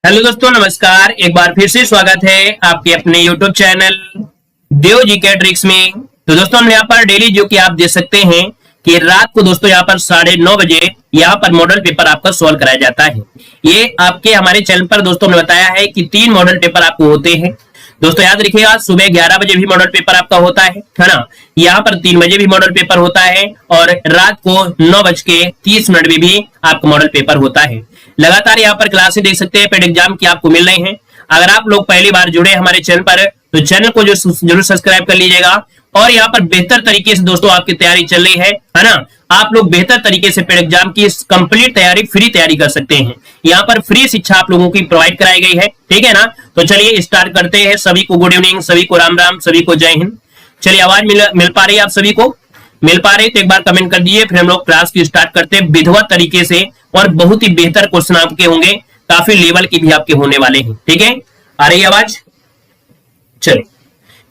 Hello दोस्तों, नमस्कार। एक बार फिर से स्वागत है आपके अपने YouTube चैनल देव जीके ट्रिक्स में। तो दोस्तों, हम यहाँ पर डेली जो कि आप देख सकते हैं कि रात को दोस्तों यहाँ पर 9:30 बजे यहाँ पर मॉडल पेपर आपका सॉल्व कराया जाता है। ये आपके हमारे चैनल पर दोस्तों ने बताया है कि 3 मॉडल पेपर आपको होते हैं। दोस्तों याद रखिएगा, सुबह 11 बजे भी मॉडल पेपर आपका होता है ना। यहाँ पर 3 बजे भी मॉडल पेपर होता है और रात को 9:30 में भी आपका मॉडल पेपर होता है। लगातार यहाँ पर क्लासेस देख सकते हैं, पेड एग्जाम की आपको मिल रही हैं। अगर आप लोग पहली बार जुड़े हमारे चैनल पर तो चैनल को जो जरूर सब्सक्राइब कर लीजिएगा। और यहाँ पर बेहतर तरीके से दोस्तों आपकी तैयारी चल रही है ना। आप लोग बेहतर तरीके से पेड एग्जाम की कंप्लीट तैयारी, फ्री तैयारी कर सकते हैं। यहाँ पर फ्री शिक्षा आप लोगों की प्रोवाइड कराई गई है, ठीक है ना। तो चलिए स्टार्ट करते हैं। सभी को गुड इवनिंग, सभी को राम राम, सभी को जय हिंद। चलिए, आवाज मिल पा रही है? आप सभी को मिल पा रही है तो एक बार कमेंट कर दीजिए। फिर हम लोग क्लास की स्टार्ट करते हैं विधिवत तरीके से और बहुत ही बेहतर क्वेश्चन आपके होंगे, काफी लेवल की भी आपके होने वाले हैं, ठीक है। आ रही है आवाज? चलिए,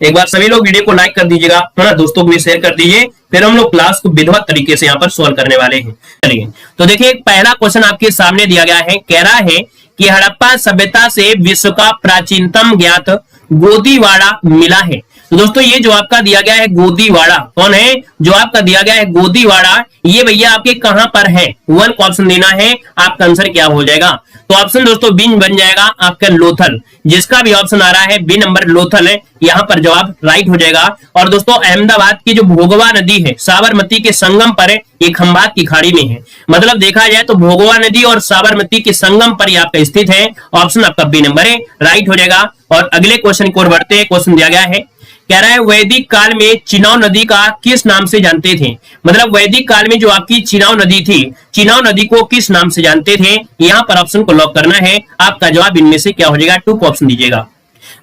एक बार सभी लोग वीडियो को लाइक कर दीजिएगा, थोड़ा दोस्तों को भी शेयर कर दीजिए। फिर हम लोग क्लास को विधिवत तरीके से यहाँ पर सॉल्व करने वाले हैं। चलिए, तो देखिए पहला क्वेश्चन आपके सामने दिया गया है। कह रहा है कि हड़प्पा सभ्यता से विश्व का प्राचीनतम ज्ञात गोदीवाड़ा मिला है। तो दोस्तों, ये जो आपका दिया गया है गोदीवाड़ा, कौन है जो आपका दिया गया है गोदीवाड़ा, ये भैया आपके कहां पर है? 1 को ऑप्शन देना है। आपका आंसर क्या हो जाएगा? तो ऑप्शन दोस्तों बी बन जाएगा आपका लोथल। जिसका भी ऑप्शन आ रहा है बी नंबर लोथल है, यहाँ पर जवाब राइट हो जाएगा। और दोस्तों, अहमदाबाद की जो भोगवा नदी है साबरमती के संगम पर है, ये खंभात की खाड़ी में है। मतलब देखा जाए तो भोगवा नदी और साबरमती के संगम पर यह आपका स्थित है। ऑप्शन आपका बी नंबर है, राइट हो जाएगा। और अगले क्वेश्चन की ओर बढ़ते हैं। क्वेश्चन दिया गया है, कह रहा है वैदिक काल में चिनाव नदी का किस नाम से जानते थे? मतलब वैदिक काल में जो आपकी चिनाव नदी थी, चिनाव नदी को किस नाम से जानते थे? यहाँ पर ऑप्शन को लॉक करना है। आपका जवाब इनमें से क्या हो जाएगा? 2 को ऑप्शन दीजिएगा।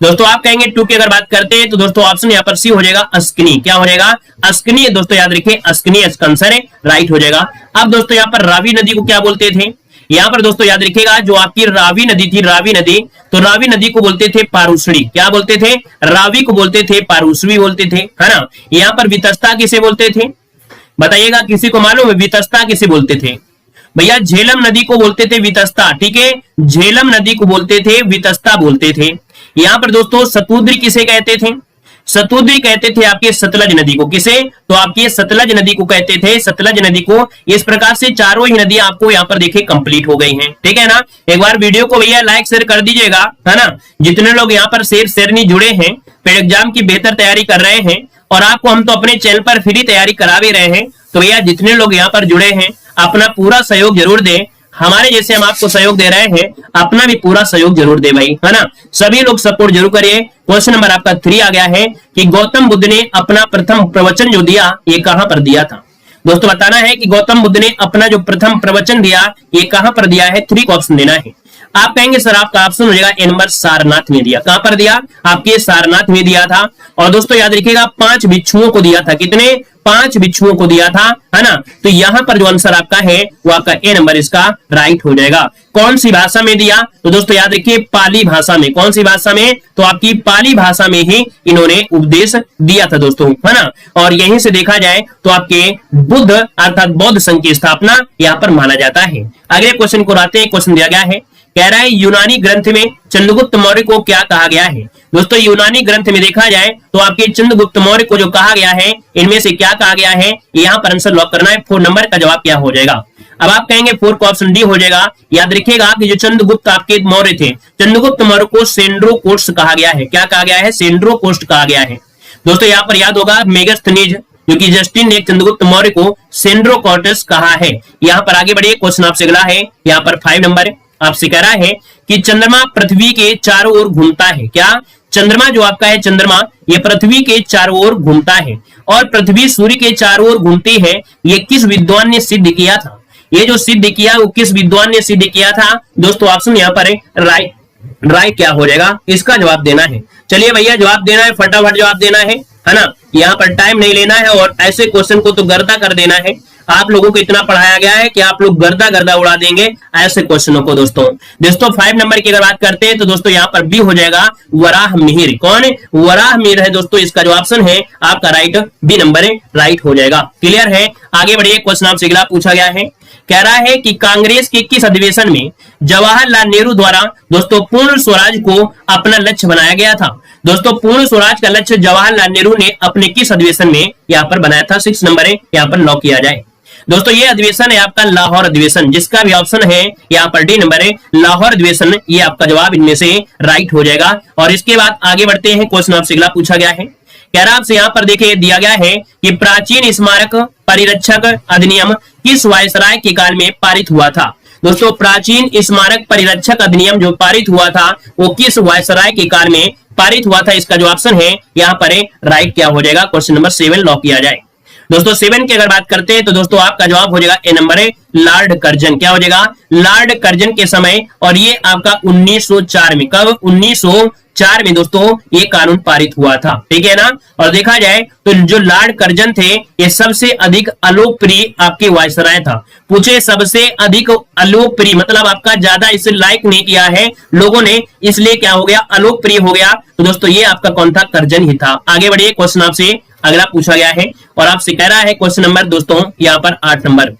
दोस्तों आप कहेंगे 2 की अगर बात करते हैं तो दोस्तों ऑप्शन यहाँ पर सी हो जाएगा, अस्कनी। क्या हो जाएगा? अस्कनी। दोस्तों याद रखिए, अस्कनी इसका आंसर है, राइट हो जाएगा। अब दोस्तों यहाँ पर रावी नदी को क्या बोलते थे? यहाँ पर दोस्तों याद रखिएगा, जो आपकी रावी नदी थी, रावी नदी, तो रावी नदी को बोलते थे पारूसड़ी। क्या बोलते थे? रावी को बोलते थे पारूसवी बोलते थे, है ना। यहाँ पर वितस्ता किसे बोलते थे? बताइएगा, किसी को मालूम है वितस्ता किसे बोलते थे? भैया झेलम नदी को बोलते थे वितस्ता, ठीक है। झेलम नदी को बोलते थे वितस्ता बोलते थे। यहाँ पर दोस्तों सतुद्री किसे कहते थे? सतुद्री कहते थे आपके सतलज नदी को। किसे? तो आपकी सतलज नदी को कहते थे, सतलज नदी को। इस प्रकार से चारों ही नदी आपको यहाँ पर देखिए कंप्लीट हो गई हैं, ठीक है ना। एक बार वीडियो को भैया लाइक शेयर कर दीजिएगा, है ना। जितने लोग यहाँ पर शेरनी जुड़े हैं, पेड एग्जाम की बेहतर तैयारी कर रहे हैं और आपको हम तो अपने चैनल पर फ्री तैयारी करा भी रहे हैं, तो भैया जितने लोग यहाँ पर जुड़े हैं अपना पूरा सहयोग जरूर दें। हमारे जैसे हम आपको सहयोग दे रहे हैं, अपना भी पूरा सहयोग जरूर दे भाई, है ना। सभी लोग सपोर्ट जरूर करिए। क्वेश्चन नंबर आपका 3 आ गया है कि गौतम बुद्ध ने अपना प्रथम प्रवचन जो दिया, ये कहां पर दिया था? दोस्तों बताना है कि गौतम बुद्ध ने अपना जो प्रथम प्रवचन दिया, ये कहां पर दिया है? 3 को ऑप्शन देना है। आप कहेंगे सर आपका ऑप्शन हो जाएगा ए नंबर, सारनाथ में दिया। कहां पर दिया? आपके सारनाथ में दिया था। और दोस्तों याद रखिएगा 5 भिक्षुओं को दिया था। कितने? 5 भिक्षुओं को दिया था, है ना। तो यहां पर जो आंसर आपका है वो आपका ए नंबर इसका राइट हो जाएगा। कौन सी भाषा में दिया? तो दोस्तों याद रखिए पाली भाषा में। कौन सी भाषा में? तो आपकी पाली भाषा में ही इन्होंने उपदेश दिया था दोस्तों, है ना। और यहीं से देखा जाए तो आपके बुद्ध अर्थात बौद्ध संघ की स्थापना यहाँ पर माना जाता है। अगले क्वेश्चन को आते हैं। क्वेश्चन दिया गया है, कह रहा है यूनानी ग्रंथ में चंद्रगुप्त मौर्य को क्या कहा गया है? दोस्तों यूनानी ग्रंथ में देखा जाए तो आपके चंद्रगुप्त मौर्य को जो कहा गया है, इनमें से क्या कहा गया है? यहाँ पर आंसर लॉक करना है। 4 नंबर का जवाब क्या हो जाएगा? अब आप कहेंगे 4 को ऑप्शन डी हो जाएगा। याद रखिएगा कि जो चंद्रगुप्त आपके मौर्य थे, चंद्रगुप्त मौर्य को सेंड्रोकोस्ट कहा गया है। क्या कहा गया है? सेंड्रोकोस्ट कहा गया है। दोस्तों यहाँ पर याद होगा मेगास्थनीज, जो कि जस्टिन ने चंद्रगुप्त मौर्य को सेंड्रोकोटस कहा है। यहाँ पर आगे बढ़िए, क्वेश्चन आपसे अगला है, यहाँ पर 5 नंबर आपसे कह रहा है कि चंद्रमा पृथ्वी के चारों ओर घूमता है। क्या? चंद्रमा जो आपका है, चंद्रमा ये पृथ्वी के चारों ओर घूमता है और पृथ्वी सूर्य के चारों ओर घूमती है। ये किस विद्वान ने सिद्ध किया था? ये जो सिद्ध किया वो किस विद्वान ने सिद्ध किया था? दोस्तों ऑप्शन यहाँ पर है राइट क्या हो जाएगा? इसका जवाब देना है। चलिए भैया जवाब देना है, फटाफट जवाब देना है ना। यहाँ पर टाइम नहीं लेना है और ऐसे क्वेश्चन को तो गर्दा कर देना है। आप लोगों को इतना पढ़ाया गया है कि आप लोग गर्दा उड़ा देंगे ऐसे क्वेश्चनों को। दोस्तों 5 नंबर की अगर बात करते हैं तो दोस्तों यहाँ पर बी हो जाएगा वराह मिहिर। कौन है? वराह मिहिर है दोस्तों, इसका जो ऑप्शन है आपका राइट बी नंबर है, राइट हो जाएगा। क्लियर है? आगे बढ़िए, क्वेश्चन आपसे अगला पूछा गया है, कह रहा है कि कांग्रेस के किस अधिवेशन में जवाहरलाल नेहरू द्वारा दोस्तों पूर्ण स्वराज को अपना लक्ष्य बनाया गया था। दोस्तों पूर्ण स्वराज का लक्ष्य जवाहरलाल नेहरू ने अपने किस अधिवेशन में यहाँ पर बनाया था। 6 नंबर है, यहाँ पर लॉक किया जाए। दोस्तों ये अधिवेशन है आपका लाहौर अधिवेशन, जिसका भी ऑप्शन है यहाँ पर डी नंबर है, लाहौर अधिवेशन। ये आपका जवाब इनमें से राइट हो जाएगा। और इसके बाद आगे बढ़ते हैं, क्वेश्चन आपसे अगला पूछा गया है। कह रहा आपसे यहाँ पर देखिए दिया गया है कि प्राचीन स्मारक परिरक्षक अधिनियम किस वायसराय के काल में पारित हुआ था। दोस्तों प्राचीन स्मारक परिरक्षक अधिनियम जो पारित हुआ था वो किस वायसराय के काल में पारित हुआ था। इसका जो ऑप्शन है यहाँ पर राइट क्या हो जाएगा, क्वेश्चन नंबर 7 लॉक किया जाए। दोस्तों 7 की अगर बात करते हैं तो दोस्तों आपका जवाब हो जाएगा ए नंबर है, लॉर्ड कर्जन। क्या हो जाएगा, लॉर्ड कर्जन के समय। और ये आपका 1904 में, कब 1904 में दोस्तों ये कानून पारित हुआ था, ठीक है ना। और देखा जाए तो जो लॉर्ड कर्जन थे ये सबसे अधिक अलोकप्रिय आपके वायसराय था। पूछे सबसे अधिक अलोकप्रिय मतलब आपका ज्यादा इसे लाइक नहीं किया है लोगों ने, इसलिए क्या हो गया, अलोकप्रिय हो गया। तो दोस्तों ये आपका कौन था, कर्जन ही था। आगे बढ़िए, क्वेश्चन आपसे अगला पूछा गया है और आपसे कह रहा है क्वेश्चन नंबर दोस्तों यहाँ पर 8 नंबर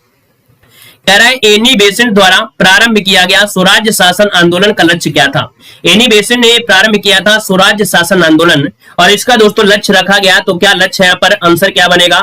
कह रहा है एनी बेसेंट द्वारा प्रारंभ किया गया स्वराज्य शासन आंदोलन का लक्ष्य क्या था। एनी बेसेंट ने प्रारंभ किया था स्वराज्य शासन आंदोलन और इसका दोस्तों लक्ष्य रखा गया। तो क्या लक्ष्य है, यहाँ पर आंसर क्या बनेगा।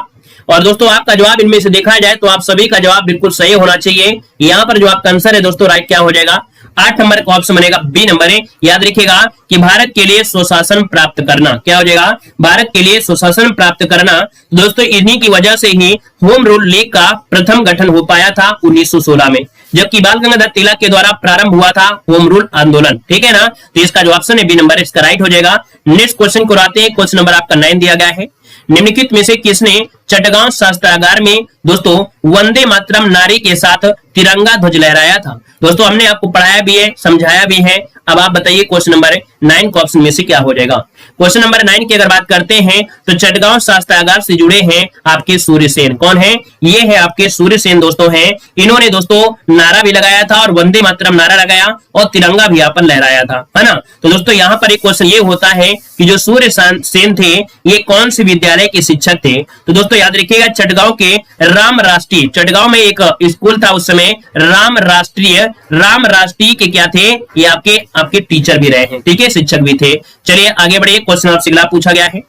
और दोस्तों आपका जवाब इनमें से देखा जाए तो आप सभी का जवाब बिल्कुल सही होना चाहिए। यहाँ पर जो आपका आंसर है दोस्तों राइट क्या हो जाएगा, 8 नंबर का ऑप्शन बनेगा बी नंबर है। याद रखिएगा कि भारत के लिए स्वशासन प्राप्त करना, क्या हो जाएगा, भारत के लिए स्वशासन प्राप्त करना। दोस्तों इन्हीं की वजह से ही होम रूल लीग का प्रथम गठन हो पाया था 1916 में, जबकि बाल गंगाधर तिलक के द्वारा प्रारंभ हुआ था होम रूल आंदोलन, ठीक है ना। तो इसका जो ऑप्शन है बी नंबर इसका राइट हो जाएगा। नेक्स्ट क्वेश्चन को आते हैं, क्वेश्चन नंबर आपका 9 दिया गया है। निम्नलिखित में से किसने चटगांव शास्त्रागार में दोस्तों वंदे मातरम नारे के साथ तिरंगा ध्वज लहराया था। दोस्तों हमने आपको पढ़ाया भी है, समझाया भी है। अब आप बताइए क्वेश्चन नंबर 9 को ऑप्शन में से क्या हो जाएगा। क्वेश्चन नंबर 9 की अगर बात करते हैं तो चटगांव शास्त्रागार से जुड़े हैं आपके सूर्यसेन। कौन है, ये है आपके सूर्यसेन दोस्तों हैं। इन्होंने दोस्तों नारा भी लगाया था और वंदे मातरम नारा लगाया और तिरंगा भी यहाँ पर लहराया था, है ना। तो दोस्तों यहाँ पर एक क्वेश्चन ये होता है कि जो सूर्यसेन थे ये कौन से विद्यालय के शिक्षक थे। तो दोस्तों याद रखिएगा चटगांव के राम राष्ट्रीय, चटगांव में एक स्कूल था उस समय राम राष्ट्रीय के क्या थे, ये आपके टीचर भी रहे हैं, ठीक है, शिक्षक भी थे। चलिए आगे बढ़िए, क्वेश्चन आपसे अगला पूछा गया है।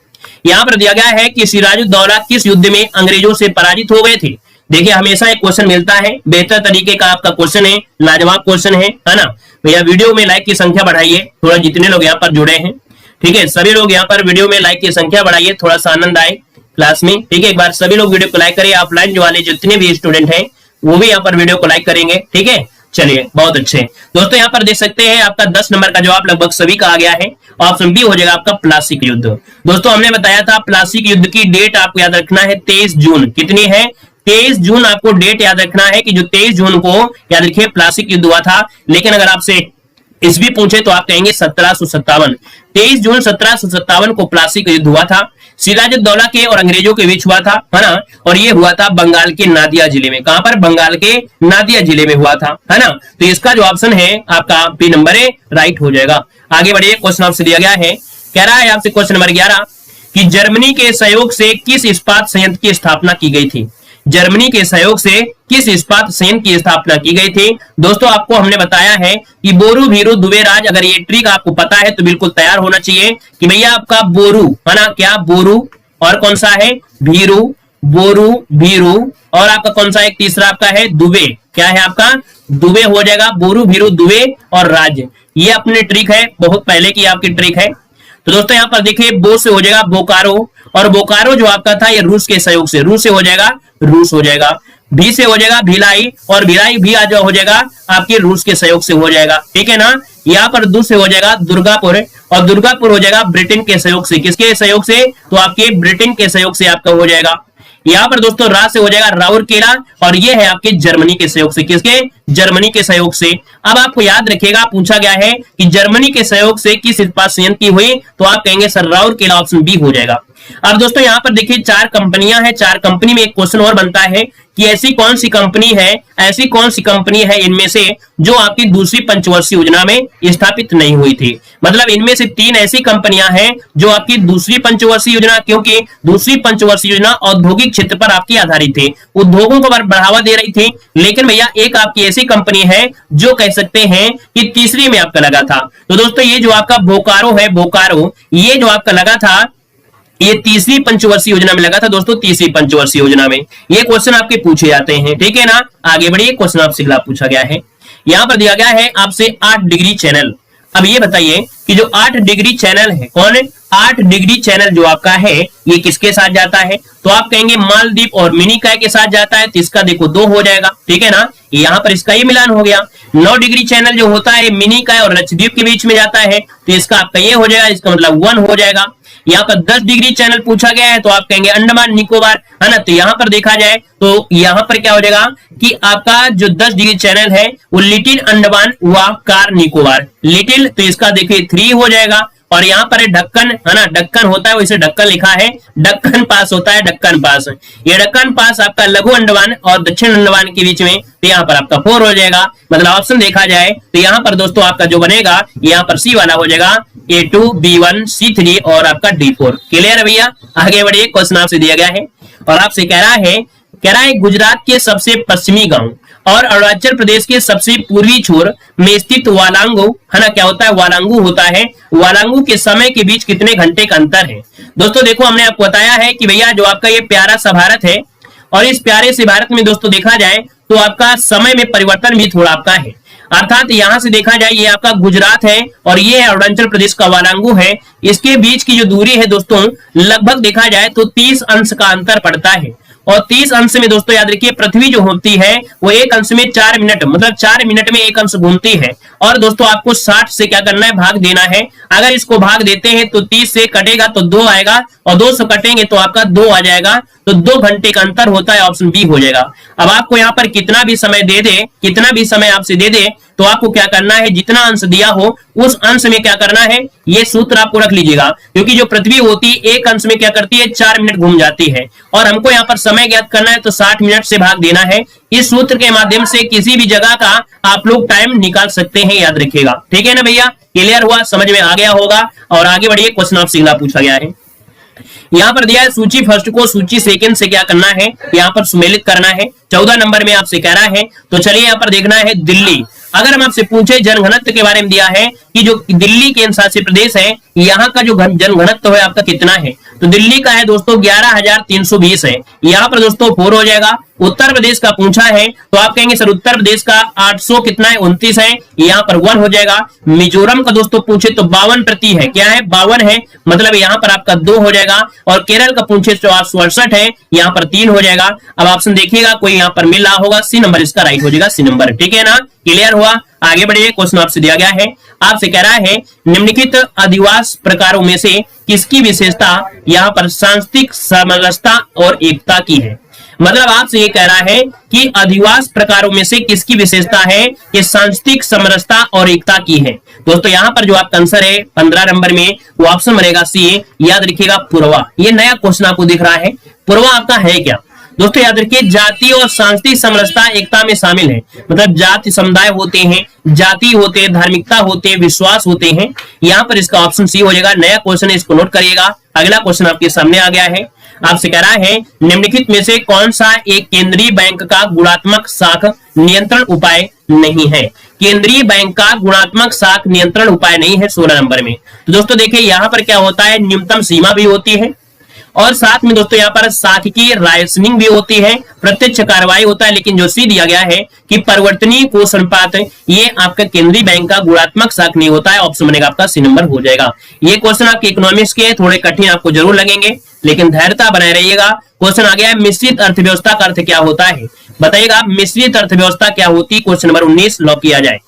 यहाँ पर दिया गया है कि सिराजुद्दौला किस युद्ध में अंग्रेजों से पराजित हो गए थे। देखिए हमेशा एक क्वेश्चन मिलता है, बेहतर तरीके का आपका क्वेश्चन है, लाजवाब क्वेश्चन है ना। भैया वीडियो में लाइक की संख्या बढ़ाइए थोड़ा, जितने लोग यहाँ पर जुड़े हैं, ठीक है, सभी लोग यहाँ पर वीडियो में लाइक की संख्या बढ़ाइए, थोड़ा सा आनंद आए क्लास में, ठीक है। एक बार सभी लोग वीडियो को लाइक करिए, ऑफलाइन जो वाले जितने भी स्टूडेंट हैं वो भी यहाँ पर वीडियो को लाइक करेंगे, ठीक है। चलिए बहुत अच्छे दोस्तों, यहाँ पर देख सकते हैं आपका 10 नंबर का जवाब लगभग सभी का आ गया है। ऑप्शन बी हो जाएगा आपका प्लासी युद्ध। दोस्तों हमने बताया था प्लासी युद्ध की डेट आपको याद रखना है 23 जून। कितनी है, 23 जून आपको डेट याद रखना है कि जो 23 जून को याद रखिए प्लासी युद्ध हुआ था। लेकिन अगर आपसे ईस्वी पूछे तो आप कहेंगे 1757। 23 जून 1757 को प्लासी युद्ध हुआ था, सिराजुद्दौला के और अंग्रेजों के बीच हुआ था, है ना। और ये हुआ था बंगाल के नादिया जिले में। कहां पर, बंगाल के नादिया जिले में हुआ था, है ना। तो इसका जो ऑप्शन है आपका बी नंबर है राइट हो जाएगा। आगे बढ़िए, क्वेश्चन आपसे दिया गया है, कह रहा है आपसे क्वेश्चन नंबर 11 कि जर्मनी के सहयोग से किस इस्पात संयंत्र की स्थापना की गई थी। जर्मनी के सहयोग से किस इस्पात संयंत्र की स्थापना की गई थी। दोस्तों आपको हमने बताया है कि बोरू भीरू दुबेराज, अगर ये ट्रिक आपको पता है तो बिल्कुल तैयार होना चाहिए कि भैया आपका बोरू, है ना, क्या बोरू और कौन सा है भीरू, बोरू भीरू और आपका कौन सा एक तीसरा आपका है दुबे, क्या है आपका दुबे हो जाएगा, बोरू भीरू दुबे और राज। ये अपनी ट्रिक है, बहुत पहले की आपकी ट्रिक है। तो दोस्तों यहाँ पर देखिए बो से हो जाएगा बोकारो और बोकारो जो आपका था ये रूस के सहयोग से, रूस से हो जाएगा रूस हो जाएगा। भी से हो जाएगा भिलाई और भिलाई भी आज हो जाएगा आपके रूस के सहयोग से हो जाएगा, ठीक है ना। यहाँ पर दू से हो जाएगा दुर्गापुर और दुर्गापुर हो जाएगा ब्रिटेन के सहयोग से। किसके सहयोग से, तो आपके ब्रिटेन के सहयोग से आपका हो जाएगा। यहाँ पर दोस्तों रा से हो जाएगा राउरकेला और ये है आपके जर्मनी के सहयोग से। किसके, जर्मनी के सहयोग से। अब आपको याद रखिएगा पूछा गया है कि जर्मनी के सहयोग से किस इस्पात संयंत्र की हुई, तो आप कहेंगे सर राउरकेला, ऑप्शन बी हो जाएगा। अब दोस्तों यहाँ पर देखिए 4 कंपनियां हैं, 4 कंपनी में एक क्वेश्चन और बनता है कि ऐसी कौन सी कंपनी है इनमें से जो आपकी दूसरी पंचवर्षीय योजना में स्थापित नहीं हुई थी। मतलब इनमें से 3 ऐसी कंपनियां हैं जो आपकी दूसरी पंचवर्षीय योजना, क्योंकि दूसरी पंचवर्षीय योजना औद्योगिक क्षेत्र पर आपकी आधारित थी, उद्योगों को बढ़ावा दे रही थी, लेकिन भैया एक आपकी ऐसी कंपनी है जो कह सकते हैं कि तीसरी में आपका लगा था। तो दोस्तों ये जो आपका बोकारो है, बोकारो, ये जो आपका लगा था ये तीसरी पंचवर्षीय योजना में लगा था दोस्तों, तीसरी पंचवर्षीय योजना में। ये क्वेश्चन आपके पूछे जाते हैं, ठीक है ना। आगे बढ़िए, क्वेश्चन आपसे अगला पूछा गया है, यहां पर दिया गया है आपसे 8 डिग्री चैनल। अब ये बताइए कि जो 8 डिग्री चैनल है, कौन है 8 डिग्री चैनल जो आपका है ये किसके साथ जाता है? तो आप कहेंगे मालदीव और मिनिकॉय के साथ जाता है, तो इसका देखो 2 हो जाएगा, ठीक है ना। यहाँ पर इसका ही मिलान हो गया। 9 डिग्री चैनल जो होता है मिनिकॉय और लक्षद्वीप के बीच में जाता है, तो इसका आपका ये हो जाएगा, इसका मतलब 1 हो जाएगा। यहाँ पर 10 डिग्री चैनल पूछा गया है, तो आप कहेंगे अंडमान निकोबार, है ना। तो यहाँ पर देखा जाए तो यहाँ पर क्या हो जाएगा कि आपका जो 10 डिग्री चैनल है वो लिटिल अंडमान व कार निकोबार, लिटिल, तो इसका देखिए 3 हो जाएगा। और यहाँ पर ढक्कन, है ना, ढक्कन होता है, वैसे ढक्कन लिखा है, ढक्कन पास होता है, ढक्कन पास। ये ढक्कन पास आपका लघु अंडमान और दक्षिण अंडमान के बीच में, तो यहाँ पर आपका 4 हो जाएगा। मतलब ऑप्शन देखा जाए तो यहाँ पर दोस्तों आपका जो बनेगा यहाँ पर सी वाला हो जाएगा, A2, B1, C3 और आपका D4। क्लियर है भैया। आगे बढ़िए, क्वेश्चन आपसे दिया गया है और आपसे कह रहा है गुजरात के सबसे पश्चिमी गांव और अरुणाचल प्रदेश के सबसे पूर्वी छोर में स्थित वालांगू, है ना, क्या होता है वालांगू होता है, वालांगू के समय के बीच कितने घंटे का अंतर है? दोस्तों देखो हमने आपको बताया है कि भैया जो आपका ये प्यारा सा भारत है और इस प्यारे से भारत में दोस्तों देखा जाए तो आपका समय में परिवर्तन भी थोड़ा आपका है। अर्थात यहां से देखा जाए ये आपका गुजरात है और ये अरुणाचल प्रदेश का वालांगू है, इसके बीच की जो दूरी है दोस्तों लगभग देखा जाए तो 30 अंश का अंतर पड़ता है। और 30 अंश में दोस्तों याद रखिए पृथ्वी जो होती है वो एक अंश में 4 मिनट, मतलब 4 मिनट में एक अंश घूमती है। और दोस्तों आपको 60 से क्या करना है, भाग देना है। अगर इसको भाग देते हैं तो 30 से कटेगा तो 2 आएगा और 2 से कटेंगे तो आपका 2 आ जाएगा, तो 2 घंटे का अंतर होता है, ऑप्शन बी हो जाएगा। अब आपको यहाँ पर कितना भी समय दे दे, कितना भी समय आपसे दे दे, तो आपको क्या करना है, जितना अंश दिया हो उस अंश में क्या करना है, ये सूत्र आपको रख लीजिएगा। क्योंकि जो पृथ्वी होती है एक अंश में क्या करती है, 4 मिनट घूम जाती है और हमको यहाँ पर समय ज्ञात करना है तो 60 मिनट से भाग देना है। इस सूत्र के माध्यम से किसी भी जगह का आप लोग टाइम निकाल सकते हैं, याद रखिएगा, ठीक है ना भैया। क्लियर हुआ, समझ में आ गया होगा। और आगे बढ़िए, क्वेश्चन आपसे अगला पूछा गया है, यहाँ पर दिया है सूची फर्स्ट को सूची सेकंड से क्या करना है, यहाँ पर सुमेलित करना है। 14 नंबर में आपसे कह रहा है, तो चलिए यहाँ पर देखना है दिल्ली। अगर हम आपसे पूछे जनघनत्व के बारे में दिया है कि जो दिल्ली केंद्र शासित प्रदेश है यहाँ का जो जनघनत्व है आपका कितना है, तो दिल्ली का है दोस्तों 11,320 है, यहाँ पर दोस्तों 4 हो जाएगा। उत्तर प्रदेश का पूछा है तो आप कहेंगे सर उत्तर प्रदेश का 800 कितना है, 29 है, यहाँ पर 1 हो जाएगा। मिजोरम का दोस्तों पूछे तो 52 है, क्या है 52 है, मतलब यहाँ पर आपका 2 हो जाएगा। और केरल का पूछे तो 868 है, यहाँ पर 3 हो जाएगा। अब ऑप्शन देखिएगा कोई यहाँ पर मिल रहा होगा, सी नंबर इसका राइट हो जाएगा, सी नंबर, ठीक है ना। क्लियर हुआ, आगे बढ़िए, क्वेश्चन आपसे दिया गया है, आपसे कह रहा है निम्नलिखित अधिवास प्रकारों में से किसकी विशेषता यहाँ पर सांस्कृतिक समरसता और एकता की है। मतलब आपसे ये कह रहा है कि अधिवास प्रकारों में से किसकी विशेषता है कि सांस्कृतिक समरसता और एकता की है। दोस्तों यहाँ पर जो आपका आंसर है 15 नंबर में वो ऑप्शन बनेगा सी, याद रखिएगा पुरवा। ये नया क्वेश्चन आपको दिख रहा है, पुरवा आपका है क्या दोस्तों, याद रखिए जाति और सांस्कृतिक समरसता एकता में शामिल है। मतलब जाति समुदाय होते हैं, जाति होते हैं, धार्मिकता होते हैं, विश्वास होते हैं, यहाँ पर इसका ऑप्शन सी हो जाएगा। नया क्वेश्चन है, इसको नोट करिएगा। अगला क्वेश्चन आपके सामने आ गया है, आपसे कह रहा है निम्नलिखित में से कौन सा एक केंद्रीय बैंक का गुणात्मक साख नियंत्रण उपाय नहीं है। केंद्रीय बैंक का गुणात्मक साख नियंत्रण उपाय नहीं है 16 नंबर में। तो दोस्तों देखिए यहाँ पर क्या होता है, न्यूनतम सीमा भी होती है और साथ में दोस्तों यहाँ पर साख की राइसनिंग भी होती है, प्रत्यक्ष कार्रवाई होता है। लेकिन जो सी दिया गया है कि परिवर्तनीय कोष अनुपात, ये आपका केंद्रीय बैंक का गुणात्मक साख नहीं होता है, ऑप्शन बनेगा आपका सी नंबर हो जाएगा। ये क्वेश्चन आपके इकोनॉमिक्स के थोड़े कठिन आपको जरूर लगेंगे, लेकिन धैर्यता बनाए रहिएगा। क्वेश्चन आ गया है मिश्रित अर्थव्यवस्था का अर्थ क्या होता है, बताइएगा मिश्रित अर्थव्यवस्था क्या होती है। क्वेश्चन नंबर 19 लॉक किया जाए।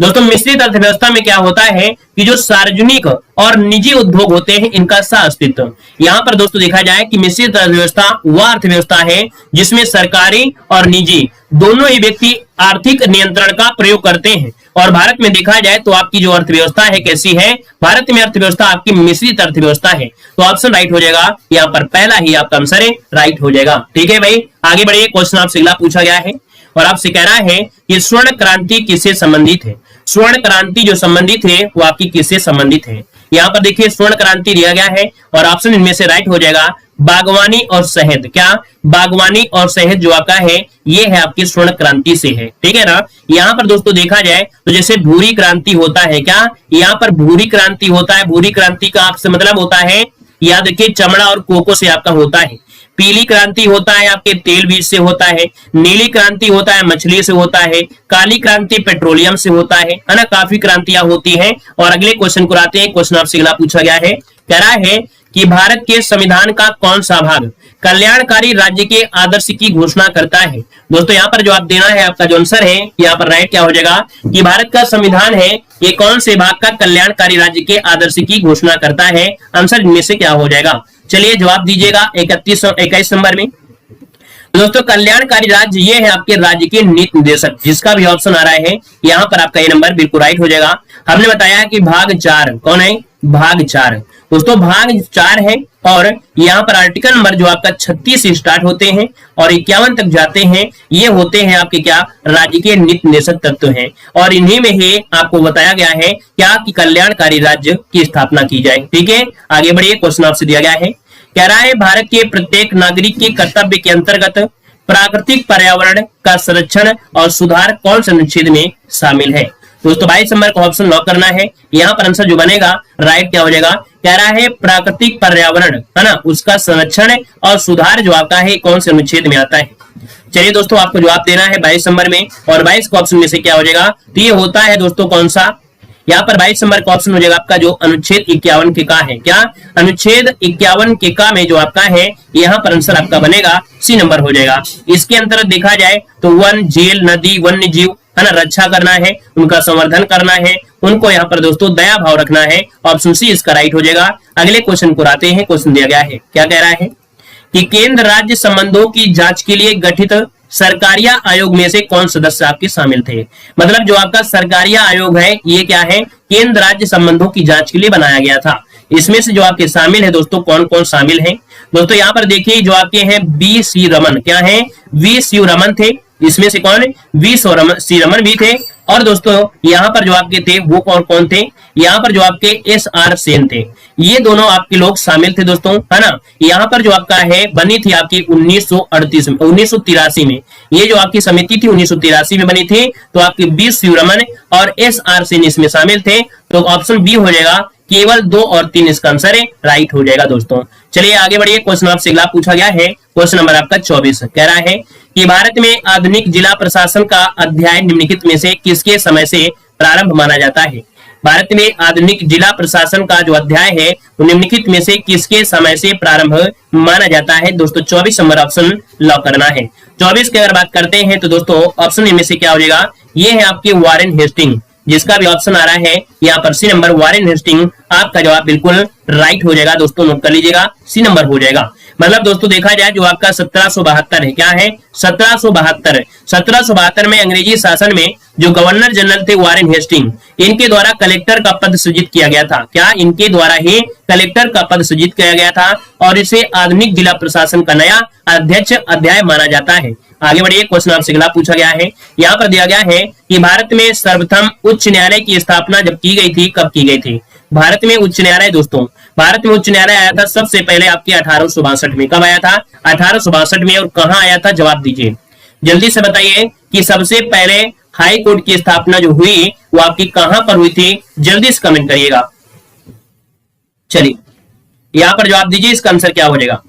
दोस्तों मिश्रित अर्थव्यवस्था में क्या होता है कि जो सार्वजनिक और निजी उद्योग होते हैं इनका सह-अस्तित्व। यहाँ पर दोस्तों देखा जाए कि मिश्रित अर्थव्यवस्था वह अर्थव्यवस्था है जिसमें सरकारी और निजी दोनों ही व्यक्ति आर्थिक नियंत्रण का प्रयोग करते हैं और भारत में देखा जाए तो आपकी जो अर्थव्यवस्था है कैसी है, भारत में अर्थव्यवस्था आपकी मिश्रित अर्थव्यवस्था है। तो ऑप्शन राइट हो जाएगा यहाँ पर, पहला ही आपका आंसर है राइट हो जाएगा। ठीक है भाई, आगे बढ़िए। क्वेश्चन आपसे अगला पूछा गया है और आपसे कह रहा है कि स्वर्ण क्रांति किससे संबंधित है। स्वर्ण क्रांति जो संबंधित है वो आपकी किससे संबंधित है। यहाँ पर देखिए स्वर्ण क्रांति दिया गया है और ऑप्शन इनमें से राइट हो जाएगा बागवानी और शहद। क्या, बागवानी और शहद जो आपका है ये है आपकी स्वर्ण क्रांति से है। ठीक है ना। यहाँ पर दोस्तों देखा जाए तो जैसे भूरी क्रांति होता है, क्या यहाँ पर भूरी क्रांति होता है, भूरी क्रांति का आपसे मतलब होता है, याद रखिए चमड़ा और कोको से आपका होता है। पीली क्रांति होता है आपके तेल बीज से होता है, नीली क्रांति होता है मछली से होता है, काली क्रांति पेट्रोलियम से होता है ना। काफी क्रांतियां होती हैं। और अगले क्वेश्चन को आते हैं। क्वेश्चन आपसे अगला पूछा गया है, कह रहा है कि भारत के संविधान का कौन सा भाग कल्याणकारी राज्य के आदर्श की घोषणा करता है। दोस्तों यहाँ पर जो आप देना है, आपका जो आंसर है यहाँ पर राइट क्या हो जाएगा कि भारत का संविधान है ये कौन से भाग का कल्याणकारी राज्य के आदर्श की घोषणा करता है। आंसर इनमें से क्या हो जाएगा, चलिए जवाब दीजिएगा 21 नंबर में। दोस्तों कल्याणकारी राज्य ये है आपके राज्य के नीति निर्देशक, जिसका भी ऑप्शन आ रहा है यहाँ पर आपका ये नंबर बिल्कुल राइट हो जाएगा। हमने बताया कि भाग 4 कौन है, भाग 4 दोस्तों भाग 4 है। और यहाँ पर आर्टिकल नंबर जो आपका 36 से स्टार्ट होते हैं और 51 तक जाते हैं, ये होते हैं आपके क्या, राज्य के नीति निर्देशक तत्व हैं। और इन्हीं में ही आपको बताया गया है क्या कि कल्याणकारी राज्य की स्थापना की जाए। ठीक है, आगे बढ़िए। क्वेश्चन आपसे दिया गया है, कह रहा है भारत के प्रत्येक नागरिक के कर्तव्य के अंतर्गत प्राकृतिक पर्यावरण का संरक्षण और सुधार कौन से अनुच्छेद में शामिल है। दोस्तों 22 नंबर का ऑप्शन लॉक करना है। यहाँ पर आंसर जो बनेगा राइट क्या हो जाएगा, कह रहा है प्राकृतिक पर्यावरण है ना, उसका संरक्षण और सुधार जो आपका है कौन से अनुच्छेद में आता है। चलिए दोस्तों आपको जवाब देना है 22 नंबर में, और 22 का ऑप्शन में से क्या हो जाएगा, तो ये होता है दोस्तों कौन सा, यहाँ पर 22 नंबर का ऑप्शन हो जाएगा आपका जो अनुच्छेद 51 के का है। क्या, अनुच्छेद 51 के का में जो आपका है यहाँ पर आंसर आपका बनेगा सी नंबर हो जाएगा। इसके अंतर्गत देखा जाए तो वन, झील, नदी, वन्य जीव है ना रक्षा करना है, उनका संवर्धन करना है, उनको यहाँ पर दोस्तों दया भाव रखना है। ऑप्शन सी इसका राइट हो जाएगा। अगले क्वेश्चन को आते हैं। क्वेश्चन दिया गया है, क्या कह रहा है कि केंद्र राज्य संबंधों की जांच के लिए गठित सरकारिया आयोग में से कौन सदस्य आपके शामिल थे। मतलब जो आपका सरकारिया आयोग है ये क्या है, केंद्र राज्य संबंधों की जांच के लिए बनाया गया था। इसमें से जो आपके शामिल है दोस्तों कौन कौन शामिल है। दोस्तों यहाँ पर देखिए जो आपके हैं वी.सी. रमन, क्या है, वी.सी. रमन थे। इसमें से कौन, वी.सी. रमन भी थे। और दोस्तों यहाँ पर जो आपके थे वो कौन कौन थे, यहाँ पर जो आपके एस.आर. सेन थे। ये दोनों आपके लोग शामिल थे दोस्तों, है ना। यहाँ पर जो आपका है बनी थी आपकी 1983 में। ये जो आपकी समिति थी 1983 में बनी थी। तो आपके वी.सी. रमन और एस.आर. सेन इसमें शामिल थे। तो ऑप्शन बी हो जाएगा, केवल 2 और 3 इसका आंसर है राइट हो जाएगा दोस्तों। चलिए आगे बढ़िए। क्वेश्चन आपसे अगला पूछा गया है, क्वेश्चन नंबर आपका 24 कह रहा है कि भारत में आधुनिक जिला प्रशासन का अध्याय निम्नलिखित में से किसके समय से प्रारंभ माना जाता है। भारत में आधुनिक जिला प्रशासन का जो अध्याय है वो निम्नलिखित में से किसके समय से प्रारंभ माना जाता है। दोस्तों 24 नंबर ऑप्शन लॉक करना है। 24 की अगर बात करते हैं तो दोस्तों ऑप्शन इनमें से क्या हो जाएगा, ये है आपके वारेन हेस्टिंग, जिसका भी ऑप्शन आ रहा है यहाँ पर सी नंबर वारेन हेस्टिंग। आपका जवाब बिल्कुल राइट हो जाएगा दोस्तों, नोट कर लीजिएगा, सी नंबर हो जाएगा। मतलब दोस्तों देखा जाए जो आपका 1772 है, क्या है 1772 में अंग्रेजी शासन में जो गवर्नर जनरल थे वारेन हेस्टिंग, इनके द्वारा कलेक्टर का पद सृजित किया गया था। क्या, इनके द्वारा ही कलेक्टर का पद सृजित किया गया था और इसे आधुनिक जिला प्रशासन का नया अध्यक्ष अध्याय माना जाता है। आगे बढ़िए। क्वेश्चन आपसे अगला पूछा गया है, यहाँ पर दिया गया है कि भारत में सर्वप्रथम उच्च न्यायालय की स्थापना जब की गई थी, कब की गई थी। भारत में उच्च न्यायालय दोस्तों, भारत में उच्च न्यायालय आया था सबसे पहले आपके 1862 में। कब आया था, 1862 में। और कहाँ आया था, जवाब दीजिए जल्दी से बताइए कि सबसे पहले हाई कोर्ट की स्थापना जो हुई वो आपकी कहां पर हुई थी, जल्दी से कमेंट करिएगा। चलिए यहां पर जवाब दीजिए, इसका आंसर क्या हो जाएगा।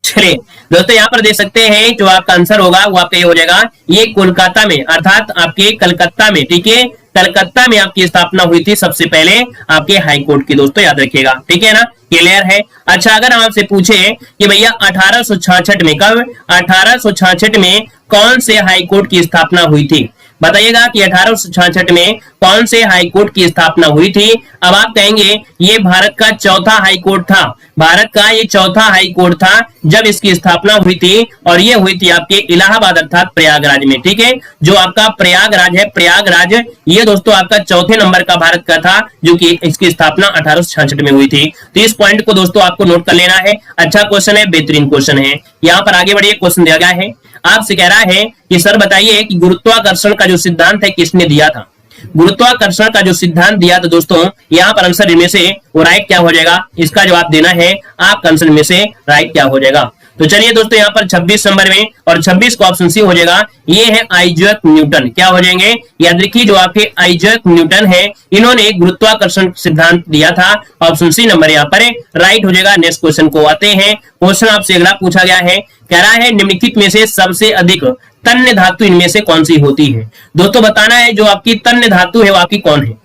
चलिए दोस्तों यहाँ पर देख सकते हैं जो आपका आंसर होगा वो आपका ये हो जाएगा, ये कोलकाता में अर्थात आपके कलकत्ता में। ठीक है, कलकत्ता में आपकी स्थापना हुई थी सबसे पहले आपके हाई कोर्ट की। दोस्तों याद रखिएगा, ठीक है ना, क्लियर है। अच्छा अगर हम आपसे पूछे कि भैया 1866 में, कब 1866 में कौन से हाई कोर्ट की स्थापना हुई थी, बताइएगा कि 1866 में कौन से हाई कोर्ट की स्थापना हुई थी। अब आप कहेंगे ये भारत का चौथा हाई कोर्ट था, भारत का ये चौथा हाई कोर्ट था जब इसकी स्थापना हुई थी, और ये हुई थी आपके इलाहाबाद अर्थात प्रयागराज में। ठीक है, जो आपका प्रयागराज है, प्रयागराज ये दोस्तों आपका चौथे नंबर का भारत का था, जो कि इसकी स्थापना 1866 में हुई थी। तो इस पॉइंट को दोस्तों आपको नोट कर लेना है। अच्छा क्वेश्चन है, बेहतरीन क्वेश्चन है। यहाँ पर आगे बढ़िए, क्वेश्चन दिया गया है, आपसे कह रहा है कि सर बताइए कि गुरुत्वाकर्षण का जो सिद्धांत है किसने दिया था। गुरुत्वाकर्षण का जो सिद्धांत दिया था दोस्तों, यहाँ पर आंसर इनमें से वो राइट क्या हो जाएगा, इसका जवाब देना है आपका आंसर में से राइट क्या हो जाएगा। तो चलिए दोस्तों, यहाँ पर 26 नंबर में और 26 को ऑप्शन सी हो जाएगा, ये है आइजैक न्यूटन। क्या हो जाएंगे, याद रखिए जो आपके आइजैक न्यूटन है, इन्होंने गुरुत्वाकर्षण सिद्धांत दिया था। ऑप्शन सी नंबर यहाँ पर राइट हो जाएगा। नेक्स्ट क्वेश्चन को आते हैं। क्वेश्चन आपसे अगला पूछा गया है, कह रहा है निम्नलिखित में से सबसे अधिक तन्य धातु इनमें से कौन सी होती है। दोस्तों बताना है जो आपकी तन्य धातु है वो आपकी कौन है।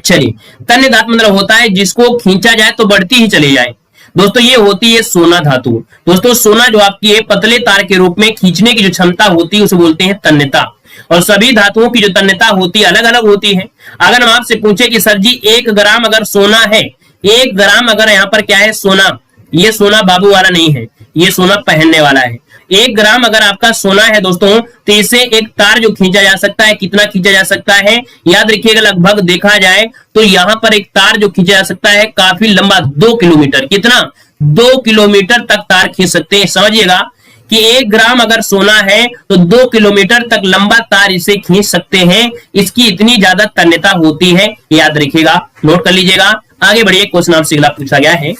चलिए, तन्य धातु मतलब होता है जिसको खींचा जाए तो बढ़ती ही चली जाए। दोस्तों ये होती है सोना धातु। दोस्तों सोना जो आपकी है पतले तार के रूप में खींचने की जो क्षमता होती है उसे बोलते हैं तन्यता, और सभी धातुओं की जो तन्यता होती है अलग अलग होती है। अगर हम आपसे पूछे कि सर जी 1 ग्राम अगर सोना है, 1 ग्राम अगर यहाँ पर क्या है सोना, ये सोना बाबू वाला नहीं है, ये सोना पहनने वाला है। 1 ग्राम अगर आपका सोना है दोस्तों, तो इसे एक तार जो खींचा जा सकता है, कितना खींचा जा सकता है, याद रखिएगा लगभग देखा जाए तो यहाँ पर एक तार जो खींचा जा सकता है काफी लंबा 2 किलोमीटर, कितना 2 किलोमीटर तक तार खींच सकते हैं। समझिएगा कि 1 ग्राम अगर सोना है तो 2 किलोमीटर तक लंबा तार इसे खींच सकते हैं, इसकी इतनी ज्यादा तन्यता होती है, याद रखिएगा, नोट कर लीजिएगा। आगे बढ़िए, क्वेश्चन आपसे अगला पूछा गया है,